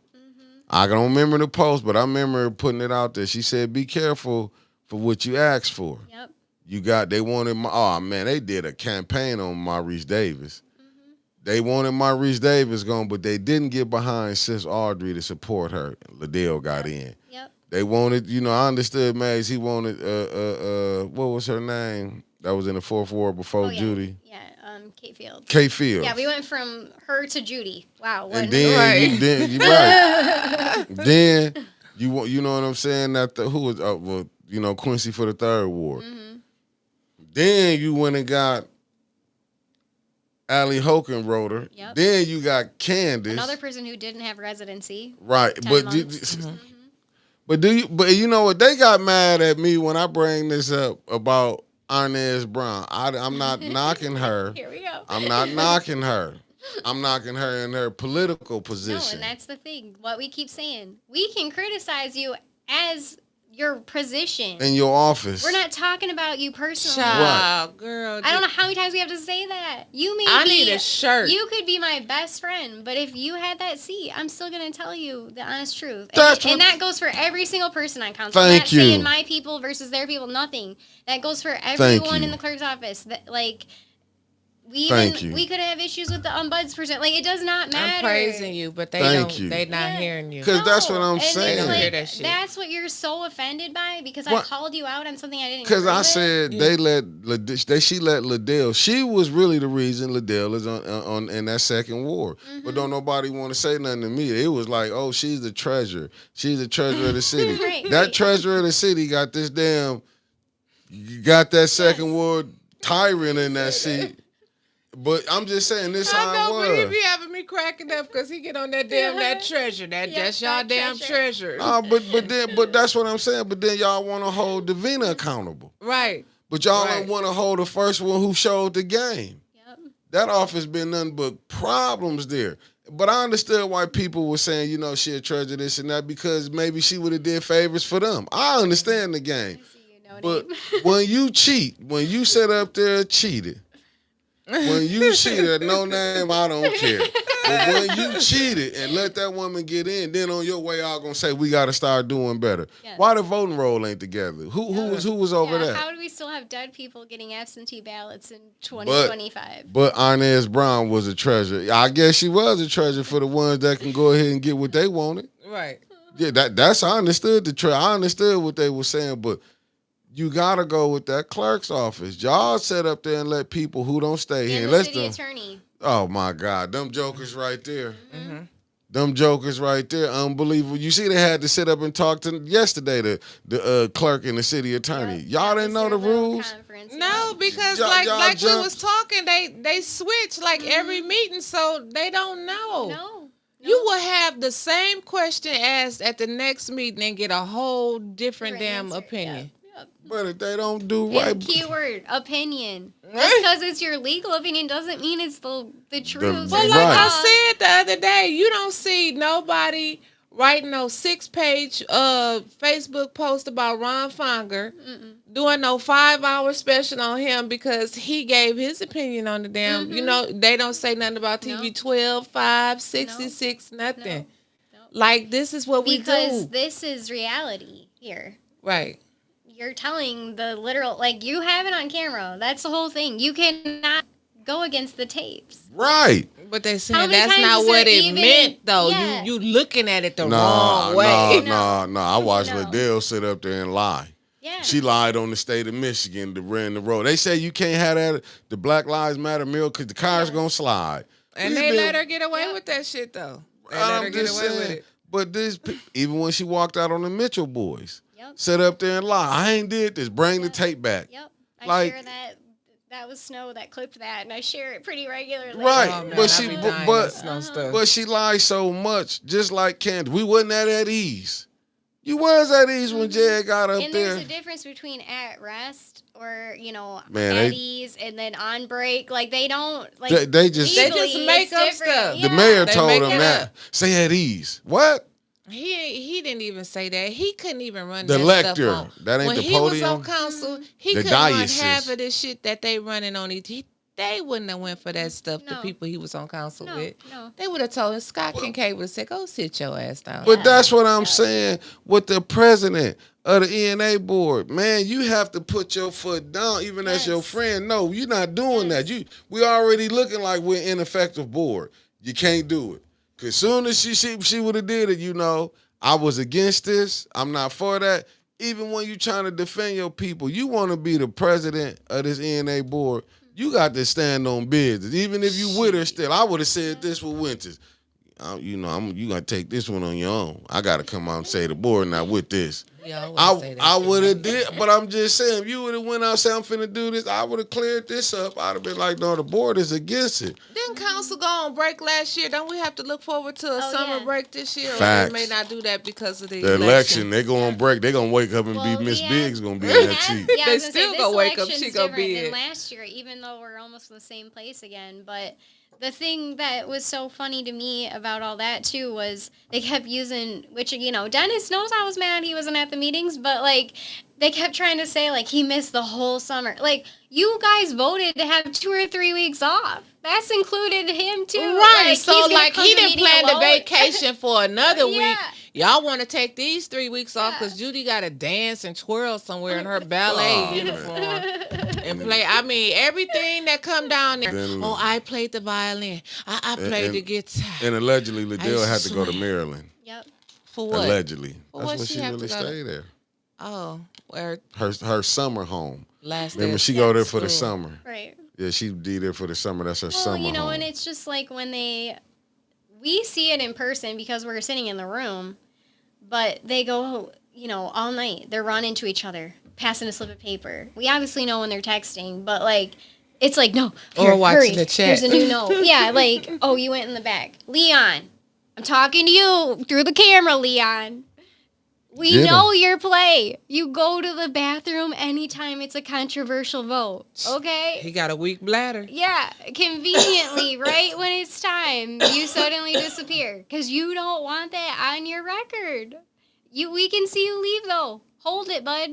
I don't remember the post, but I remember putting it out there. She said, "Be careful for what you asked for." Yep. They wanted they did a campaign on Maurice Davis. They wanted Maurice Davis gone, but they didn't get behind Sis Audrey to support her. Liddell got in. Yep. They wanted, I understood Mags. He wanted, what was her name? That was in the fourth ward before Judy. Yeah, Kate Fields. Kate Fields. Yeah, we went from her to Judy. Wow. And then, then you know what I'm saying? That who was, Quincy for the third ward. Then you went and got Allie Hoken wrote her. Yep. Then you got Candace. Another person who didn't have residency. Right. But but you know what? They got mad at me when I bring this up about Inez Brown. I'm not knocking her. Here we go. I'm not knocking her. I'm knocking her in her political position. No, and that's the thing. What we keep saying. We can criticize you as your position. in your office. We're not talking about you personally. Child, girl. I don't know how many times we have to say that. I need a shirt. You could be my best friend, but if you had that seat, I'm still gonna tell you the honest truth. And that goes for every single person on council. I'm not saying my people versus their people. Nothing. That goes for everyone in the clerk's office. That we could have issues with the ombudsperson. Like, it does not matter. I'm praising you, but they not hearing you. Because that's what I'm saying. Like, hear that shit. That's what you're so offended by, because I called you out on something I didn't. Because I said she let Liddell. She was really the reason Liddell is on in that second ward. Mm-hmm. But don't nobody want to say nothing to me. It was like, oh, she's the treasurer. She's the treasurer of the city. That treasurer of the city got this damn. Got that second ward tyrant in that seat. But I'm just saying this how it was. But he be having me cracking up because he get on that damn that treasure. That's y'all damn treasure. No, but that's what I'm saying. But then y'all want to hold Davina accountable, right? But y'all don't want to hold the first one who showed the game. Yep. That office been nothing but problems there. But I understood why people were saying, she a treasure this and that, because maybe she would have did favors for them. I understand the game. But when you cheat, when you sit up there cheated. When you cheated, no name, I don't care. But when you cheated and let that woman get in, then on your way out gonna say we gotta start doing better. Yes. Why the voting roll ain't together? Who was over there? How do we still have dead people getting absentee ballots in 2025? But Inez Brown was a treasure. I guess she was a treasure for the ones that can go ahead and get what they wanted. Right. Yeah, that's I understood the treasure. I understood what they were saying, but you gotta go with that clerk's office. Y'all sit up there and let people who don't stay here. And the city attorney. Oh my God, them jokers right there. Mm-hmm. Them jokers right there, unbelievable. You see, they had to sit up and talk to yesterday the clerk and the city attorney. Yep. Y'all didn't know the rules. No, because like we was talking, they switch like every meeting, so they don't know. No. You will have the same question asked at the next meeting and get a whole different damn answer. Opinion. Yep. But if they don't do right, keyword opinion. Just because it's your legal opinion doesn't mean it's the truth. Well, like I said the other day, you don't see nobody writing no 6-page Facebook post about Ron Fonger, doing no 5-hour special on him because he gave his opinion on the damn. They don't say nothing about TV 12, 5, 66, nothing. No. Like, this is what we do. Because this is reality here. Right. You're telling the literal, like, you have it on camera. That's the whole thing. You cannot go against the tapes. Right. But they're saying that's not what it meant, though. Yeah. You looking at it the wrong way. No. I watched Liddell sit up there and lie. Yeah. She lied on the state of Michigan to ran the road. They say you can't have that, the Black Lives Matter mural, because the car's going to slide. And they let her get away with that shit, though. They let her get away with it. But even when she walked out on the Mitchell boys. Sit up there and lie. I ain't did this. Bring the tape back. Yep. I share that was Snow that clipped that, and I share it pretty regularly. Right. Oh, man, but she lies so much, just like Candace. We wasn't at ease. You was at ease when Jed got up there. And there's a difference between at rest or, at ease and then on break. Like, they don't, like, they just make up stuff. Yeah. The mayor told them that. Say at ease. What? He didn't even say that. He couldn't even run the that lecture. Stuff on. That ain't when the podium. When he was on council, he couldn't run half of this shit that they running on. They wouldn't have went for that stuff. The people he was on council with. No. They would have told him. Scott Kincaid would have said, "Go sit your ass down." But that's what I'm saying with the president of the ENA board. Man, you have to put your foot down, even as your friend. No, you're not doing that. We already looking like we're ineffective board. You can't do it. Cause soon as she would have did it, I was against this. I'm not for that. Even when you trying to defend your people, you want to be the president of this ENA board. You got to stand on business. Even if you with her still, I would have said this with Winters. You gonna take this one on your own. I gotta come out and say the board not with this. Yeah, I would have did, but I'm just saying, if you would have went out and said I'm finna do this, I would have cleared this up. I'd have been like, no, the board is against it. Didn't council go on break last year? Don't we have to look forward to a summer break this year? Facts. Or they may not do that because of the election. They go on break. They gonna wake up and be Miss Biggs gonna be in that seat. Yeah, they still gonna wake up. She gonna be in last year, even though we're almost in the same place again, but. The thing that was so funny to me about all that, too, was they kept using, which, Dennis knows I was mad he wasn't at at the meetings, but like they kept trying to say like he missed the whole summer. Like you guys voted to have 2 or 3 weeks off. That's included him too. Right. Like, So he's gonna like come he to didn't meeting plan the alone. vacation for another week. Yeah. Y'all want to take these 3 weeks off Yeah. because Judy got to dance and twirl somewhere in her ballet Oh, uniform and play. I mean, everything that come down there. Then- Oh, I played the violin. I played the guitar. And allegedly, Liddell had to go to swear. Maryland. Yep. For what? Allegedly. Well, That's what when she she have to really go to- stayed there. Oh, where Her summer home. last day Remember, of she go there for the school. summer. Right. Yeah, she be there for the summer. That's her Well, summer you know, home. and it's just like when we see it in person because we're sitting in the room, but they go, you know, all night. They're running to each other, passing a slip of paper. We obviously know when they're texting, but like, it's like, no, Or here, watching hurry. the chat. Here's a new note. Yeah, like, oh, you went in the back. Leon, I'm talking to you through the camera, Leon. We Get 'em. know your play. You go to the bathroom anytime it's a controversial vote, okay? He got a weak bladder. Yeah, conveniently, right when it's time, you suddenly disappear because you don't want that on your record. We can see you leave though. Hold it, bud.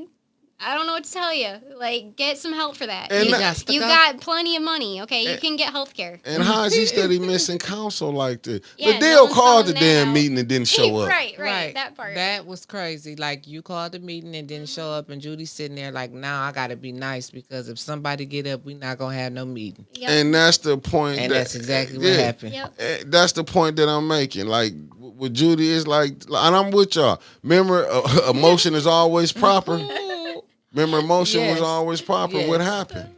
I don't know what to tell you. Like, get some help for that. And you that- Gots to you go. got plenty of money, okay? You can get health care. And how is he steady missing counsel like this? Yeah, Liddell no one's called the calling that damn out. meeting and didn't show up. Right, that part. That was crazy. Like you called the meeting and didn't show up, and Judy's sitting there like, "Now I gotta be nice because if somebody get up, we not gonna have no meeting." Yep. And that's the point. And that, that's exactly what yeah, happened. Yep. That's the point that I'm making. Like with Judy, is like, and I'm with y'all. Remember, emotion is always proper. Ooh. Remember, emotion was Yes. always proper. Yes. What happened?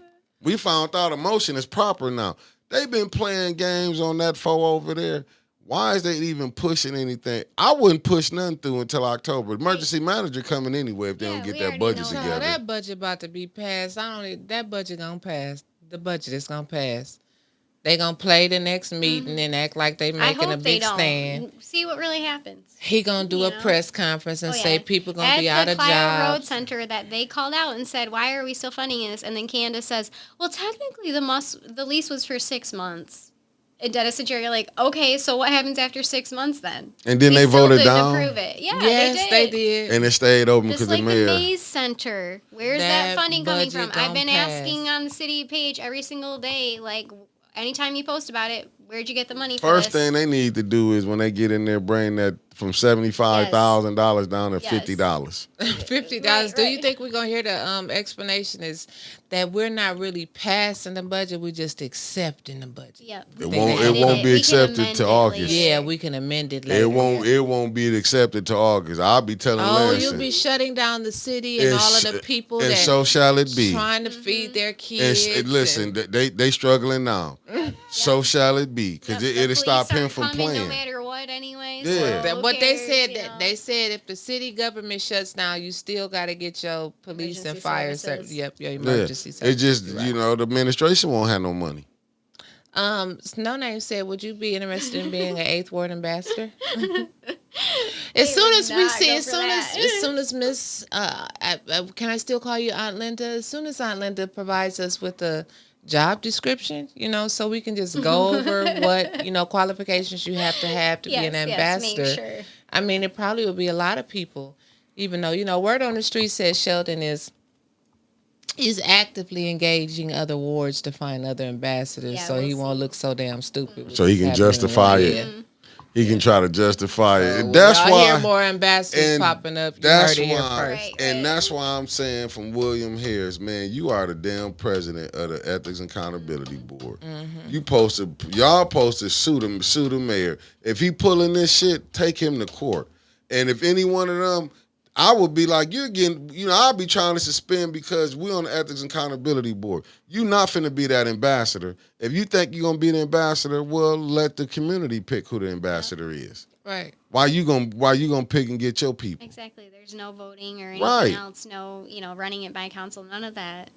We found out emotion is proper now. They've been playing games on that foe over there. Why is they even pushing anything? I wouldn't push nothing through until October. Emergency manager coming anyway if they Yeah, don't get we that already budget know that. No, together. that budget about to be passed. That budget gonna pass. The budget is gonna pass. They gonna play the next meeting and act like they Mm-hmm. I making a hope they big don't. stand. See what really happens. He gonna do You a know? press conference and Oh, say yeah. people gonna At be out the of Clio Road jobs. Center that they called out and said, "Why are we still funding this?" And then Candace says, "Well, technically the lease was for 6 months." And Dennis and Jerry are like, "Okay, so what happens after 6 months then?" And then We they still voted couldn't down, approve it. Yeah, Yes, they did. they did. and it stayed open Just because like the the mayor. Maze Center. Where's that That funding coming budget from? I've gonna been pass. asking on the city page every single day, like anytime you post about it, where'd you get the money for First this? thing they need to do is when they get in there, bring that from $75,000 down to Yes. $50. $50. Right, Do you right. think we're gonna hear the explanation is that we're not really passing the budget, we're just accepting the budget? Yep. It They won't. added It won't it. be We can accepted amend to it August. later. Yeah, we can amend it later. It won't. It won't be accepted to August. I'll be telling Oh, Larson. you'll be shutting down the city and all of the people and that so shall it be. trying to Mm-hmm. feed their And, kids. listen, they struggling now. So shall it be, because Yep, the it'll stop police him aren't from coming playing. No matter what, anyway. Yeah. So that who what they cares, said you that know? they said if the city government shuts down, you still got to get your police and Emergency fire services. your Yeah. emergency It services. just You're right. you know the administration won't have no money. No Name said, "Would you be interested in being an Eighth Ward ambassador?" As soon would as we not see, go as for soon that. as Miss, can I still call you Aunt Linda? As soon as Aunt Linda provides us with a job description, so we can just go over what qualifications you have to be an ambassador. Yes, make sure. I mean, it probably will be a lot of people, even though word on the street says Sheldon is actively engaging other wards to find other ambassadors, Yeah, so we'll he won't see. look so damn stupid. with So he what's can happening in justify one it. year. He can try to justify it. So That's when y'all why. hear more ambassadors and popping up. You That's heard it here why. first. Right. And that's why I'm saying from William Harris, man, you are the damn president of the Ethics and Accountability Board. Mm-hmm. Y'all posted sue the mayor. If he pulling this shit, take him to court. And if any one of them, I would be like, you're getting, I'll be trying to suspend because we're on the Ethics and Accountability Board. You not finna be that ambassador. If you think you're gonna be the ambassador, well, let the community pick who the ambassador is. Right. Why you gonna pick and get your people? Exactly. There's no voting or anything Right. else. No, running it by council. None of that.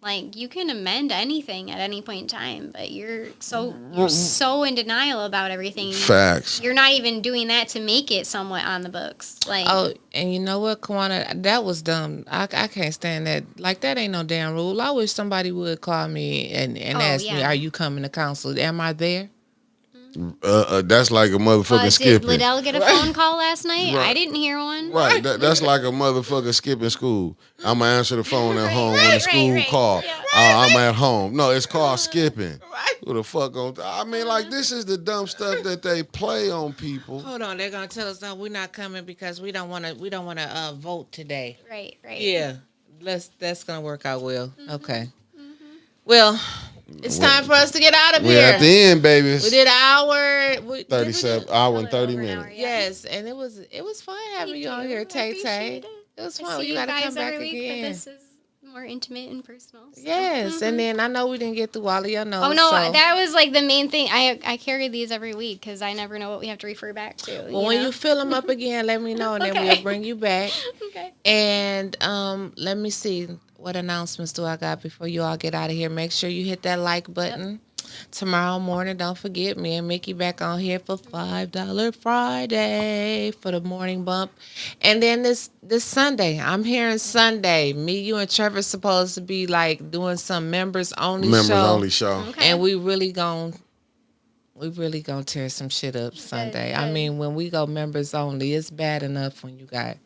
Like, you can amend anything at any point in time, but you're so in denial about everything. Facts. You're not even doing that to make it somewhat on the books. Like, Oh, and you know what, Kawana? That was dumb. I can't stand that. Like, that ain't no damn rule. I wish somebody would call me and ask me, yeah. are you coming to council? Am I there? That's like a motherfucking Did skipping. Liddell get a phone call last night? Right. I didn't hear one. Right, that's like a motherfucker skipping school. I'm gonna answer the phone at home when the school right. call. Yeah. I'm at home. No, it's called skipping. Right. Who the fuck on? I mean, like this is the dumb stuff that they play on people. Hold on, they're gonna tell us no, we're not coming because we don't want to. We don't want to vote today. Right. Yeah, that's gonna work out well. Okay. Well, it's time for us to get out of We're here. at the end, babies. We did an hour. 37 hour and 30 minutes. Yes, and it was fun having you on here, Tay Tay. It was I fun. see You got to guys come back every week, but again. this is more intimate and personal. So. Yes, and then I know we didn't get through all of your notes. Oh no, so. that was like the main thing. I carry these every week because I never know what we have to refer back to. Well, when you fill them up again, let me know, and then we'll bring you back. Okay. And let me see. What announcements do I got before you all get out of here? Make sure you hit that like button. Tomorrow morning, don't forget, me and Mickey back on here for $5 Friday for the morning bump. And then this Sunday, I'm hearing Sunday, me, you, and Trevor supposed to be like doing some members only show. Okay. And we really gonna tear some shit up Sunday. I mean, when we go members only, it's bad enough when you got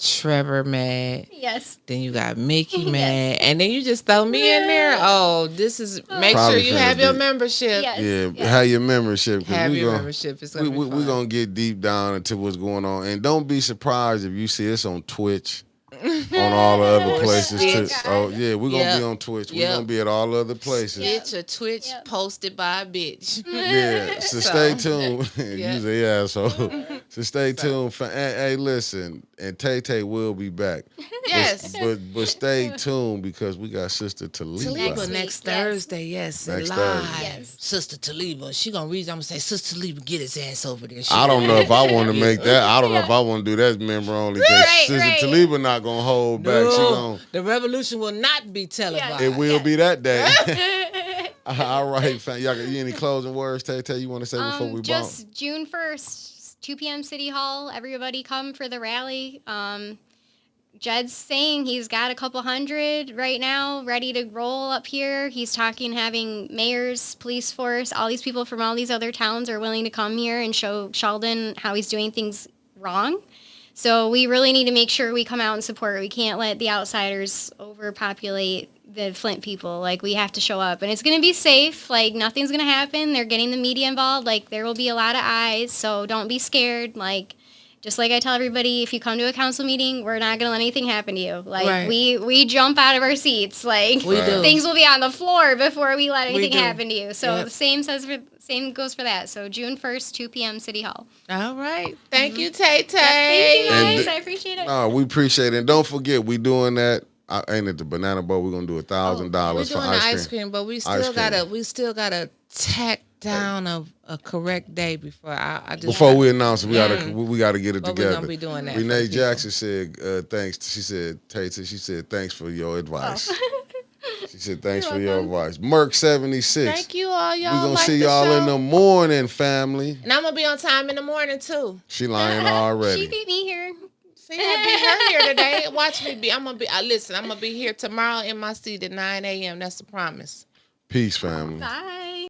Trevor mad. Yes. Then you got Mickey mad. And then you just throw me in there. Oh, this is make Probably sure you finna have your be- membership. Yes. Yeah, Yes. have your membership. 'Cause Have we your gonna- membership. It's gonna be We're fun. going to get deep down into what's going on. And don't be surprised if you see us on Twitch, on all the other places. shit. Too. Oh, yeah, we're going to Yep. be on Twitch. We're Yep. going to be at all the other places. Bitch or Twitch Yep. posted by a bitch. Yeah, so stay tuned. You say yeah, so stay tuned. Hey, listen, and Tay Tay will be back. Yes. But stay tuned because we got Sister Taliba Taliba. next week, yes. Thursday, yes, Next live. Thursday. Yes. Sister Taliba, she gonna read. I'm gonna say, Sister Taliba, get his ass over there. She I don't know if I want to make that. I don't know if I want to do that member only. Because Right, Sister right. Taliba not gonna hold back. She No, gonna. the revolution will not be televised. It will Yes. be that day. All right, fam. Y'all got any closing words, Tay Tay, you want to say before we bounce? Just June 1st, 2 p.m. City Hall. Everybody come for the rally. Jed's saying he's got a couple hundred right now ready to roll up here. He's talking having mayors, police force, all these people from all these other towns are willing to come here and show Sheldon how he's doing things wrong. So we really need to make sure we come out and support. We can't let the outsiders overpopulate the Flint people. Like, we have to show up. And it's going to be safe. Like, nothing's going to happen. They're getting the media involved. Like, there will be a lot of eyes. So don't be scared. Like, just like I tell everybody, if you come to a council meeting, we're not going to let anything happen to you. Like, Right. we jump out of our seats. Like, We do. things will be on the floor before we let anything do. happen to you. So Yep. the same goes for that. So June 1st, 2 p.m. City Hall. All right. Thank you, Tay Tay. Thank you, And guys. the- I appreciate it. No, we appreciate it. And don't forget, we doing that. Ain't it the Banana Boat? We're gonna do We're $1,000 for doing the ice cream. but we Ice still cream. gotta tack down a correct day before I just Before we announce it, we gotta get it But we're together. gonna be doing that. for Renee people. Jackson said thanks. She said, Tay Tay, she said thanks for your advice. She said thanks for your advice. Merc 76. Thank you all, y'all. We're gonna like see the y'all show. in the morning, family. And I'm gonna be on time in the morning too. She lying She already. beat me here. See, I beat her here today. Watch me be. I'm gonna be. Listen, I'm gonna be here tomorrow in my seat at 9 a.m. That's a promise. Peace, family. Bye.